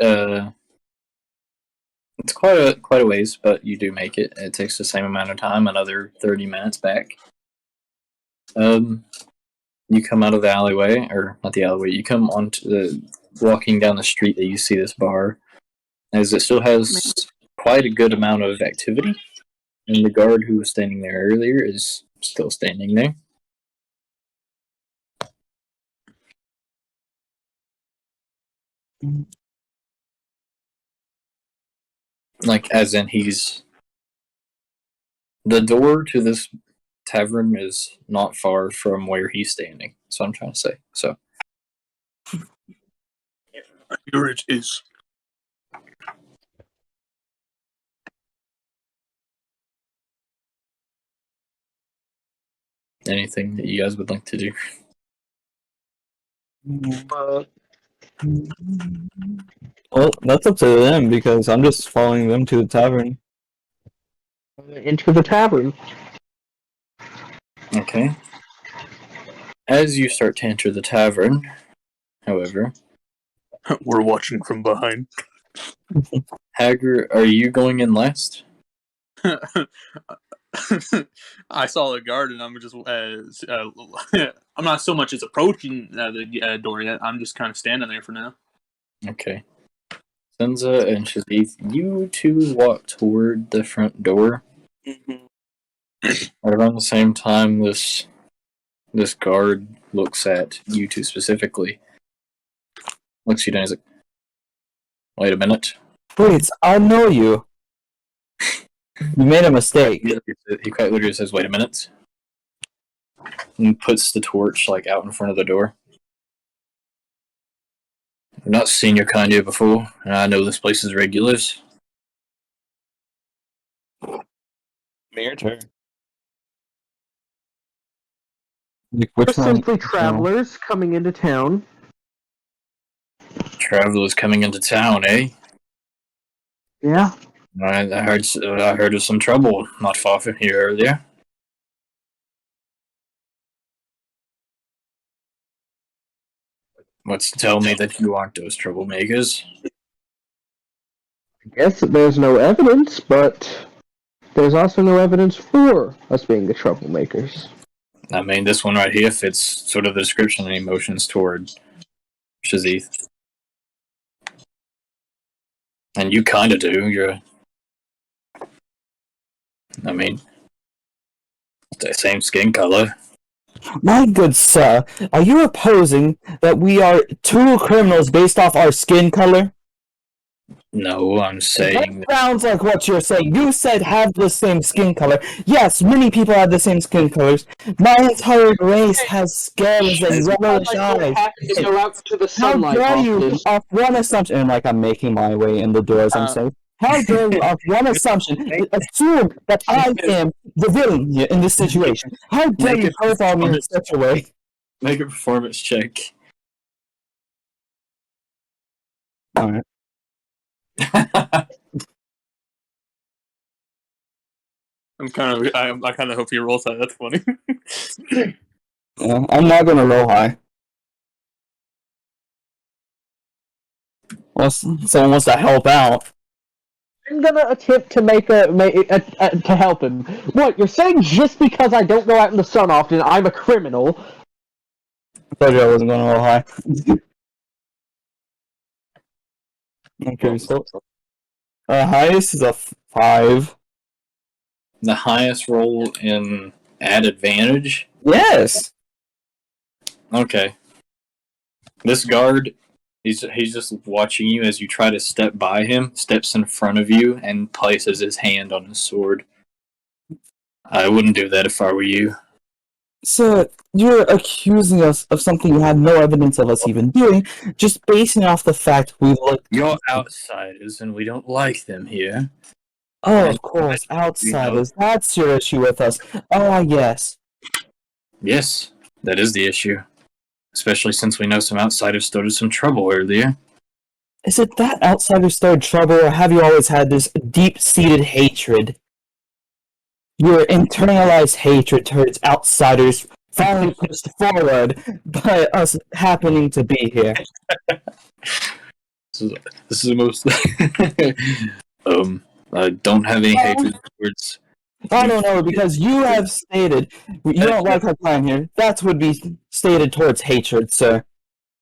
quite a ways, but you do make it. It takes the same amount of time, another 30 minutes back. You come out of the alleyway, or not the alleyway. You come onto walking down the street that you see this bar, as it still has quite a good amount of activity. And the guard who was standing there earlier is still standing there. Like, as in, the door to this tavern is not far from where he's standing. So I'm trying to say. So Here it is. anything that you guys would like to do? Well, that's up to them because I'm just following them to the tavern. Into the tavern. Okay. As you start to enter the tavern, however, We're watching from behind. Hager, are you going in last? I saw the guard and I'm just I'm not so much as approaching the door yet. I'm just kind of standing there for now. Okay. Senza and Shazith, you two walk toward the front door. At around the same time, this guard looks at you two specifically. Looks you down. He's like, "Wait a minute." Wait, I know you. You made a mistake. He quite literally says, "Wait a minute," and puts the torch like out in front of the door. I've not seen your kind here before, and I know this place is regulars. Your turn. We're Which one? simply travelers coming into town. Travelers coming into town, eh? Yeah. I heard of some trouble not far from here earlier. What's to tell me that you aren't those troublemakers? I guess that there's no evidence, but there's also no evidence for us being the troublemakers. I mean, this one right here fits sort of the description and emotions toward Shazith. And you kind of do. I mean, The same skin color. My good sir, are you opposing that we are two criminals based off our skin color? No, I'm saying That sounds like what you're saying. You said have the same skin color. Yes, many people have the same skin colors. My entire race has scales and yellowish I don't eyes. have to go out to the How sunlight dare you, often. off one assumption, and like I'm making my way in the doors, I'm saying, how dare you, off one assumption, assume that I am the villain here in this situation? How dare Make you it profile me in such a way? make a performance check. Alright. I kind of hope he rolls that. That's funny. I'm not gonna roll high. Unless someone wants to help out. I'm gonna attempt to to help him. What, you're saying just because I don't go out in the sun often, I'm a criminal? I told you I wasn't gonna roll high. Okay, so highest is a 5. The highest roll in at advantage. Yes. Okay. This guard, he's just watching you as you try to step by him. Steps in front of you and places his hand on his sword. I wouldn't do that if I were you. So you're accusing us of something you have no evidence of us even doing, just basing off the fact we look. You're outsiders, and we don't like them here. Oh, of course, outsiders. That's your issue with us. Oh, yes. Yes, that is the issue. Especially since we know some outsiders started some trouble earlier. Is it that outsiders started trouble, or have you always had this deep-seated hatred? Your internalized hatred towards outsiders finally pushed forward by us happening to be here. This is the most. I don't have any hatred towards. I don't know, because you have stated you don't like our plan here. That would be stated towards hatred, sir.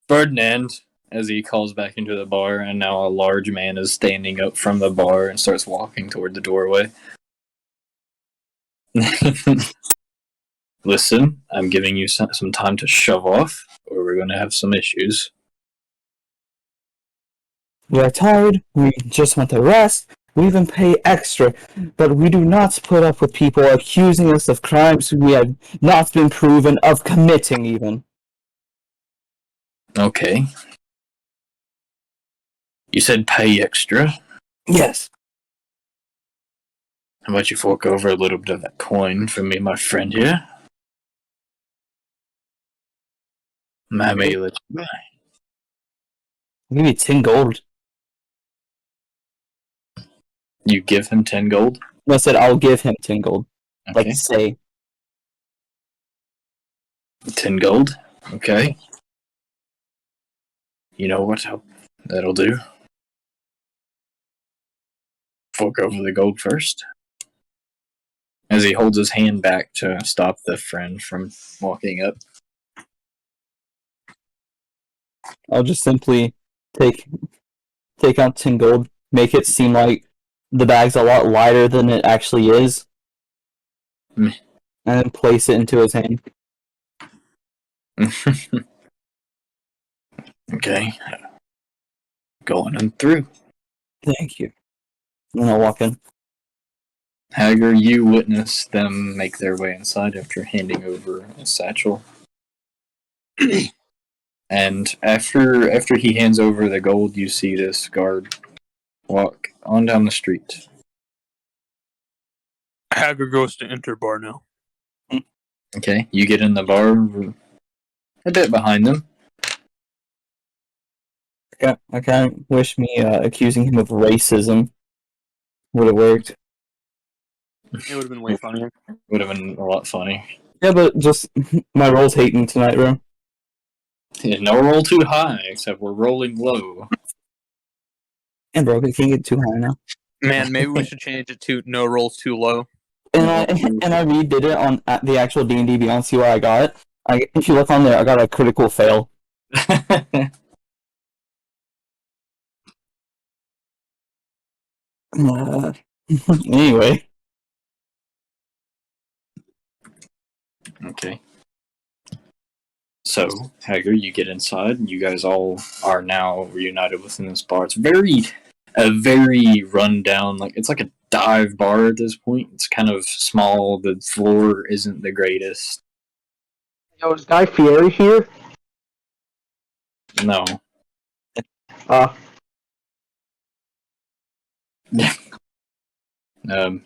Ferdinand, as he calls back into the bar, and now a large man is standing up from the bar and starts walking toward the doorway. Listen, I'm giving you some time to shove off, or we're going to have some issues. We are tired, we just want to rest, we even pay extra, but we do not put up with people accusing us of crimes we have not been proven of committing even. Okay. You said pay extra. Yes. How about you fork over a little bit of that coin for me, my friend here? I may let you buy. I'll give you 10 gold. You give him 10 gold? No, I said I'll give him 10 gold. Okay. Like, say. 10 gold? Okay. You know what? That'll do. Fork over the gold first. As he holds his hand back to stop the friend from walking up. I'll just simply take out 10 gold, make it seem like the bag's a lot lighter than it actually is, Meh. and then place it into his hand. Okay. Going on through. Thank you. And then I'll walk in. Hager, you witness them make their way inside after handing over a satchel. And after he hands over the gold, you see this guard walk on down the street. Hager goes to enter bar now. Okay, you get in the bar a bit behind them. Yeah, I kind of wish me accusing him of racism would have worked. It would have been way funnier. Would have been a lot funny. Yeah, but just my roll's hating tonight, bro. Yeah, no roll too high, except we're rolling low. And bro, it can't get too high now. Man, maybe we should change it to no rolls too low. And I redid it on the actual D&D Beyond. See what I got. If you look on there, I got a critical fail. Anyway, Okay. So, Hager, you get inside, and you guys all are now reunited within this bar. It's a very rundown, it's like a dive bar at this point. It's kind of small. The floor isn't the greatest. Yo, is Guy Fieri here? No.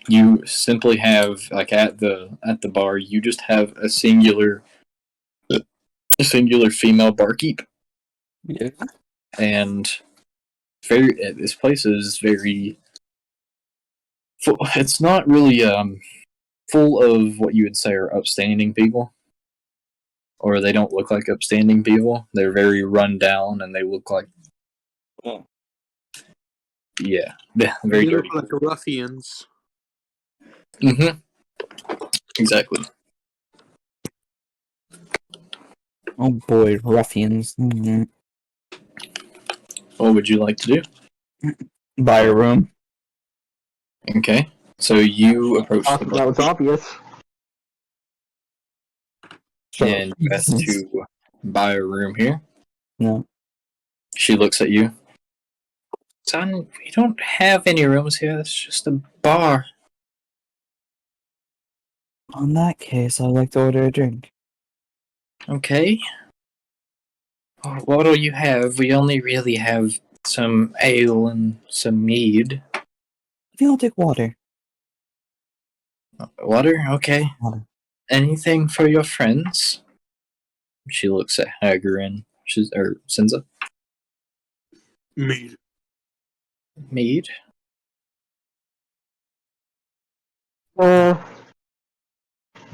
You simply have at the bar, you just have a singular female barkeep, Yeah. and this place is very full. It's not really full of what you would say are upstanding people, or they don't look like upstanding people. They're very run down, and they look like very They look dirty. like ruffians. Mm-hmm. Exactly. Oh boy, ruffians. What would you like to do? Buy a room. Okay. So you approach the That bar, was obvious. and you ask to buy a room here. No. She looks at you. Son, we don't have any rooms here. It's just a bar. In that case, I'd like to order a drink. Okay. What do you have? We only really have some ale and some mead. If you'll take water. Water? Okay. Water. Anything for your friends? She looks at Hager and Sinza. Mead. Mead?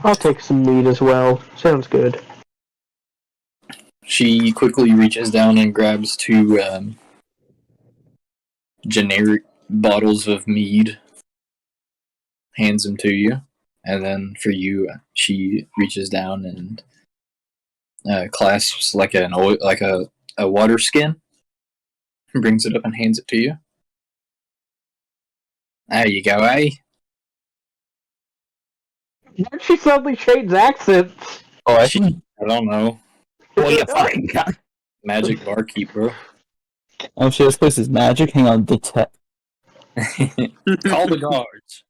I'll take some meat as well. Sounds good. She quickly reaches down and grabs two generic bottles of mead, hands them to you, and then for you, she reaches down and clasps like a water skin, brings it up and hands it to you. There you go, eh? Why'd she suddenly change accents? Oh, I don't know. Well, you fucking got. Magic barkeep, bro. Oh shit, this place is magic. Hang on, detect. Call the guards.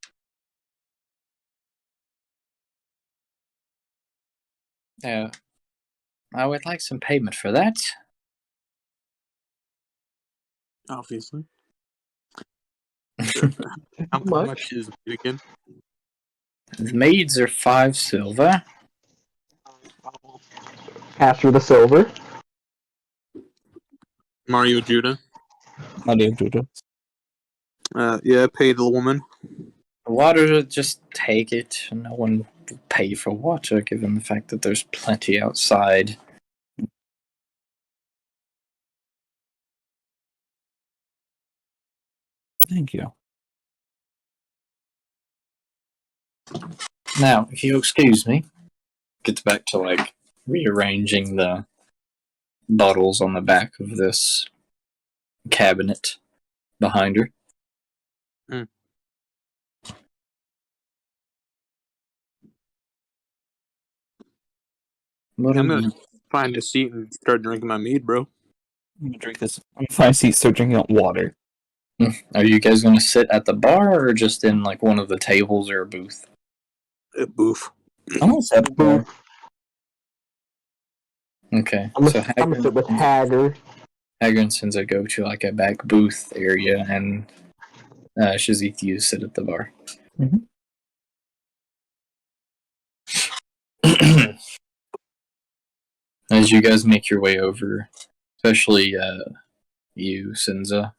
I would like some payment for that. Obviously. How How much is it again? The maids are 5 silver. After the silver. Mario Judah. How do you do this? Yeah, pay the woman. Water, just take it. No one will pay for water, given the fact that there's plenty outside. Thank you. Now, if you excuse me, gets back to rearranging the bottles on the back of this cabinet behind her. What I'm are gonna find a seat and start drinking my mead, bro. I'm gonna drink this. I'm gonna find seats, start drinking out water. Are you guys going to sit at the bar or just in one of the tables or a booth? Boof. I'm gonna set up there. Okay, I'm so gonna sit with Hager. Hager and Senza go to a back booth area, and Shizithu sit at the bar. Mhm. As you guys make your way over, especially you, Senza,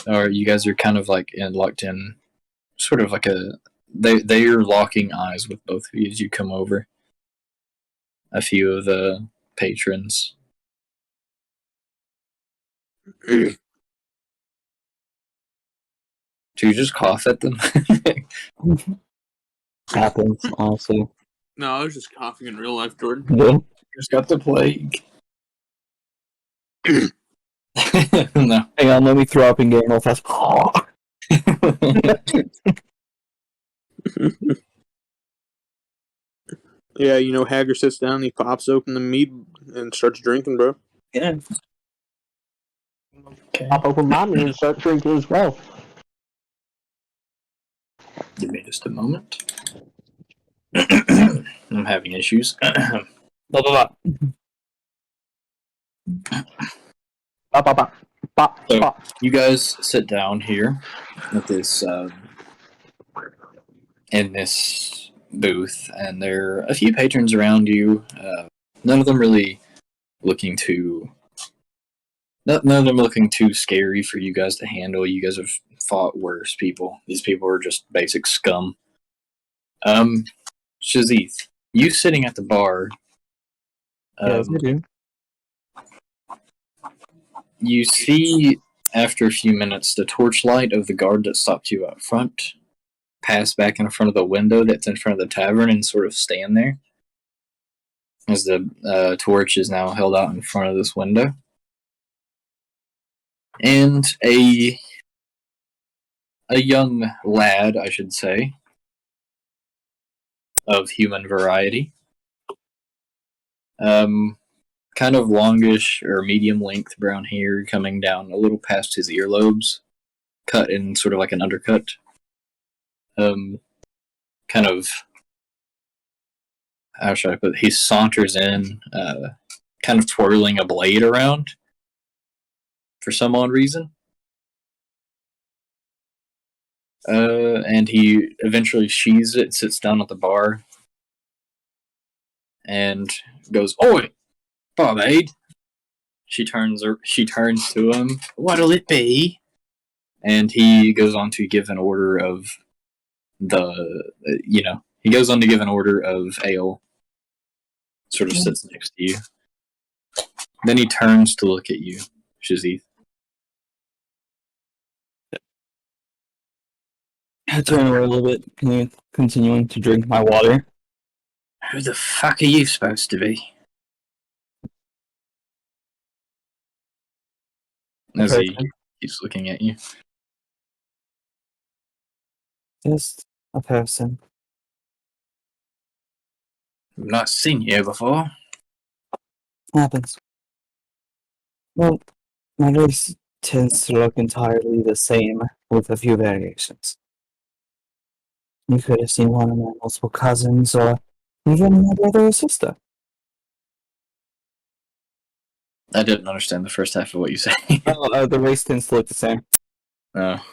or you guys are kind of locked in, sort of they are locking eyes with both of you as you come over. A few of the patrons. Do you just cough at them? Happens, honestly. No, I was just coughing in real life, Jordan. Yeah. Just got the plague. No. Hang on, let me throw up in game real fast. Yeah, Hager sits down, he pops open the mead and starts drinking, bro. Yeah. Okay. Pop open my mead and start drinking as well. Give me just a moment. I'm having issues. Blah, blah, blah. Bop, bop, bop. Bop, So bop. you guys sit down here at this in this booth, and there are a few patrons around you. None of them really looking too. None of them looking too scary for you guys to handle. You guys have fought worse people. These people are just basic scum. Shazith, you sitting at the bar. Yes, I do. You see, after a few minutes, the torchlight of the guard that stopped you up front pass back in front of the window that's in front of the tavern and sort of stand there. As the torch is now held out in front of this window. And a young lad, I should say, of human variety. Kind of longish or medium length brown hair coming down a little past his earlobes, cut in sort of like an undercut. Kind of, how should I put it? He saunters in, kind of twirling a blade around for some odd reason. And he eventually sheathes it, sits down at the bar, and goes, "Oi, barmaid!" She turns to him. "What'll it be?" And he goes on to give an order of he goes on to give an order of ale. Sort of sits next to you. Then he turns to look at you, Shazith. I turn away a little bit, continuing to drink my water. Who the fuck are you supposed to be? As he keeps looking at you. Just a person. I've not seen you before. Happens. Well, my race tends to look entirely the same, with a few variations. You could have seen one of my multiple cousins, or even my brother or sister. I didn't understand the first half of what you said. The race tends to look the same. Oh.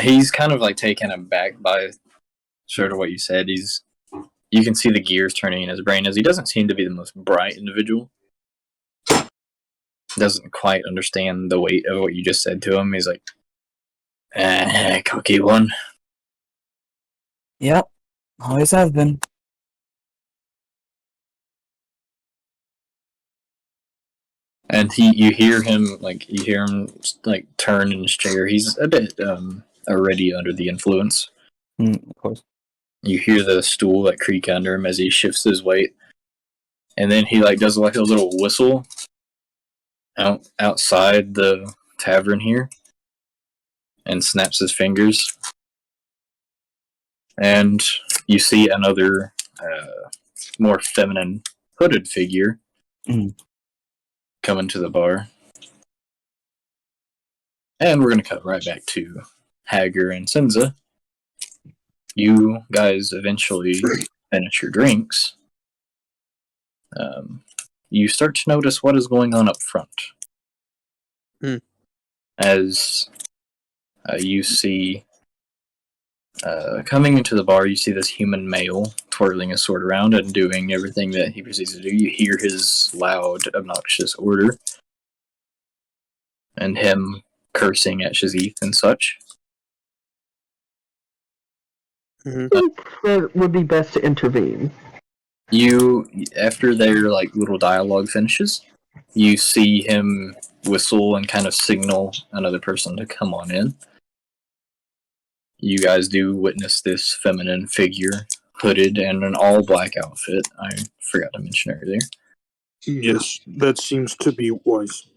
He's kind of like taken aback by sort of what you said. You can see the gears turning in his brain as he doesn't seem to be the most bright individual. Doesn't quite understand the weight of what you just said to him. He's like, cocky one. Yep, always have been. And you hear him turn in his chair. He's a bit already under the influence. Of course. You hear the stool creak under him as he shifts his weight, and then he does a little whistle outside the tavern here, and snaps his fingers, and you see another more feminine hooded figure come into the bar. And we're going to cut right back to Hager and Senza. You guys eventually finish your drinks. You start to notice what is going on up front. As you see, coming into the bar, you see this human male twirling his sword around and doing everything that he proceeds to do. You hear his loud, obnoxious order. And him cursing at Shazith and such. I think that would be best to intervene. You, after their little dialogue finishes, you see him whistle and kind of signal another person to come on in. You guys do witness this feminine figure, hooded and an all-black outfit. I forgot to mention earlier. Yes, that seems to be wise.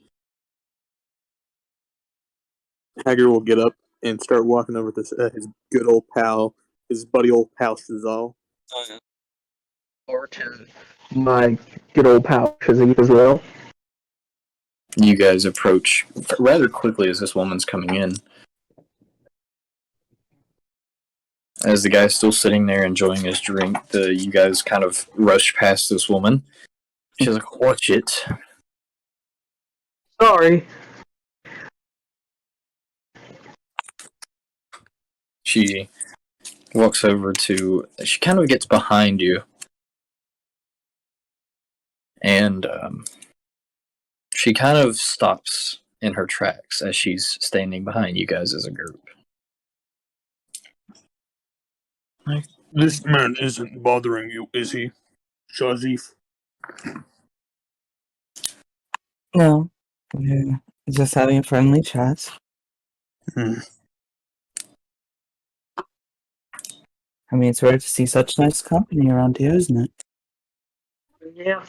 Hager will get up and start walking over to his good old pal, his buddy old pal Shazal. Or to my good old pal Shazzy as well. You guys approach rather quickly as this woman's coming in. As the guy's still sitting there enjoying his drink, you guys kind of rush past this woman. She's like, "Watch it." Sorry. She walks over to. She kind of gets behind you, and she kind of stops in her tracks as she's standing behind you guys as a group. This man isn't bothering you, is he, Shazif? No, we're just having a friendly chat. I mean, it's rare to see such nice company around here, isn't it? Yeah.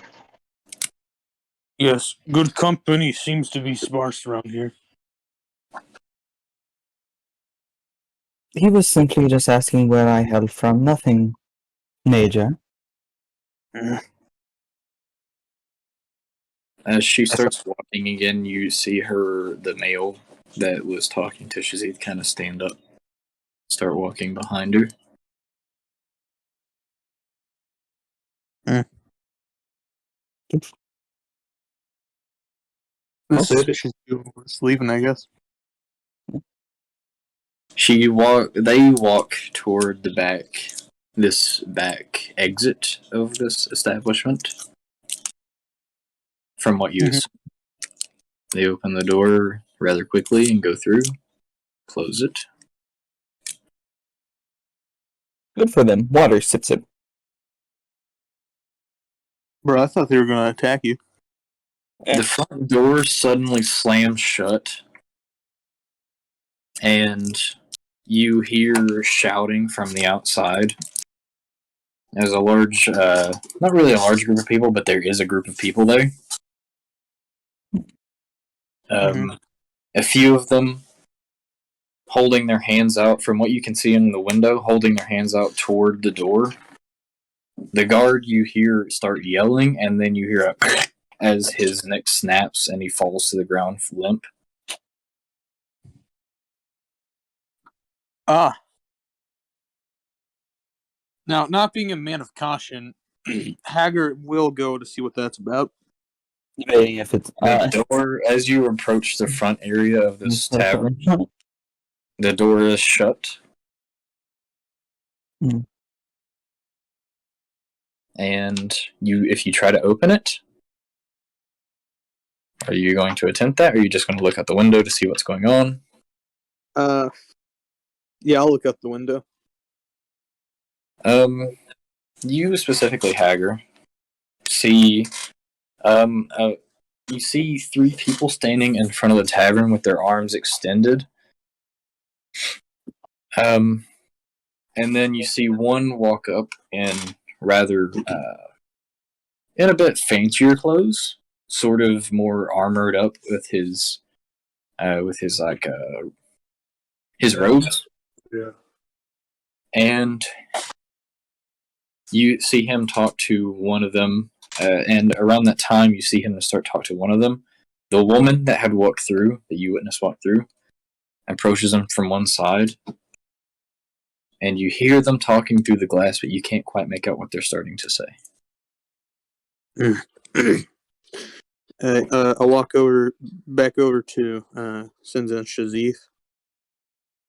Yes, good company seems to be sparse around here. He was simply just asking where I hailed from, nothing major. As she starts walking again, you see the male that was talking to Shazid kind of stand up, start walking behind her. That's it. She's leaving, I guess. They walk toward this back exit of this establishment. From what you see, they open the door rather quickly and go through, close it. Good for them. Water, sip, sip. Bro, I thought they were going to attack you. The front door suddenly slams shut, and you hear shouting from the outside. There's a large, not really a large group of people, but there is a group of people there. A few of them holding their hands out, from what you can see in the window, holding their hands out toward the door. The guard, you hear start yelling, and then you hear as his neck snaps and he falls to the ground limp. Now, not being a man of caution, Hager will go to see what that's about. Debating if it's The door, as you approach the front area of this tavern, the door is shut. And if you try to open it, are you going to attempt that, or are you just going to look out the window to see what's going on? Yeah, I'll look out the window. You specifically, Hager, see, you see 3 people standing in front of the tavern with their arms extended. And then you see one walk up in rather, in a bit fancier clothes, sort of more armored up with his robes. Yeah. And you see him talk to one of them, and around that time you see him start talk to one of them. The woman that had walked through, that you witnessed walk through, approaches him from one side, and you hear them talking through the glass, but you can't quite make out what they're starting to say. I'll walk back over to Sinza and Shazif,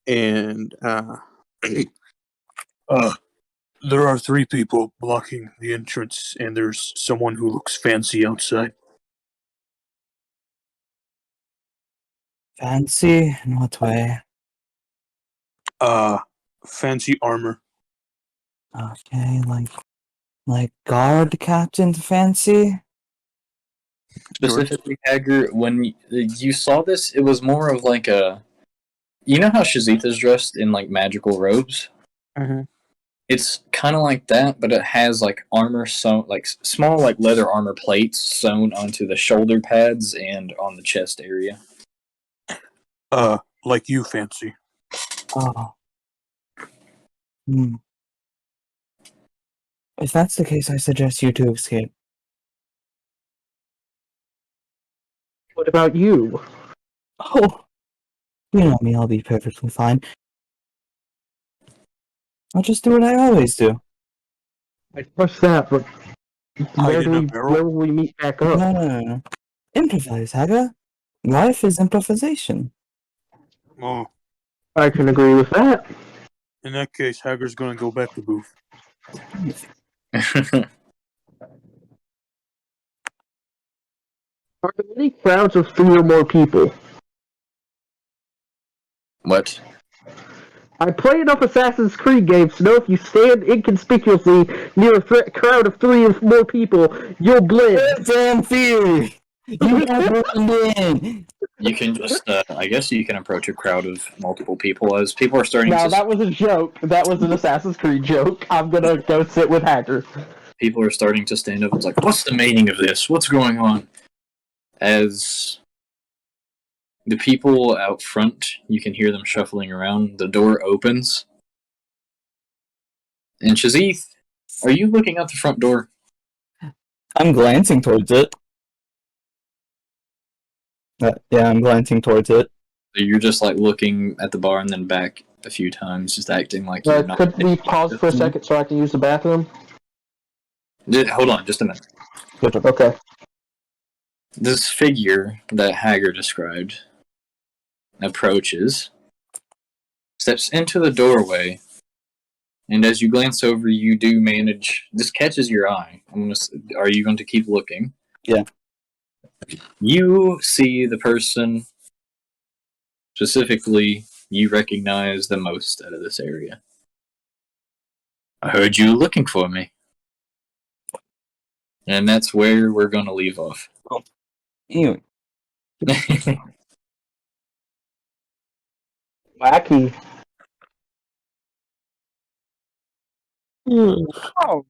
and there are 3 people blocking the entrance, and there's someone who looks fancy outside. Fancy? In what way? Fancy armor. Okay, like guard captain fancy? Specifically, Hager, when you saw this, it was more of like a... You know how Shazitha's dressed in like magical robes? Mm-hmm. It's kind of like that, but it has like armor sewn, like small like leather armor plates sewn onto the shoulder pads and on the chest area. like you, Fancy. Oh. Hmm. If that's the case, I suggest you to escape. What about you? Oh, you know me, I'll be perfectly fine. I'll just do what I always do. I trust that, but Hide in a barrel? where will we meet back No, up? no, no, no. Improvise, Haga. Life is improvisation. Oh, I can agree with that. in that case, Hager's going to go back to booth. Are there any crowds of 3 or more people? What? I play enough Assassin's Creed games to know if you stand inconspicuously near a crowd of 3 or more people, you'll blend. Damn theory! You got blend in! You can just, I guess you can approach a crowd of multiple people as people are starting No, to. that was a joke. That was an Assassin's Creed joke. I'm gonna go sit with Hacker. People are starting to stand up. It's like, what's the meaning of this? What's going on? As the people out front, you can hear them shuffling around. The door opens. And Shazith, are you looking out the front door? I'm glancing towards it. Yeah, I'm glancing towards it. So you're just like looking at the bar and then back a few times, just acting like you're not. Could we pause for a second so I can use the bathroom? Hold on, just a minute. Okay. This figure that Hager described approaches, steps into the doorway, and as you glance over, you do manage. This catches your eye. Are you going to keep looking? Yeah. You see the person specifically you recognize the most out of this area. I heard you looking for me. And that's where we're going to leave off. Anyway, Wacky. Oh,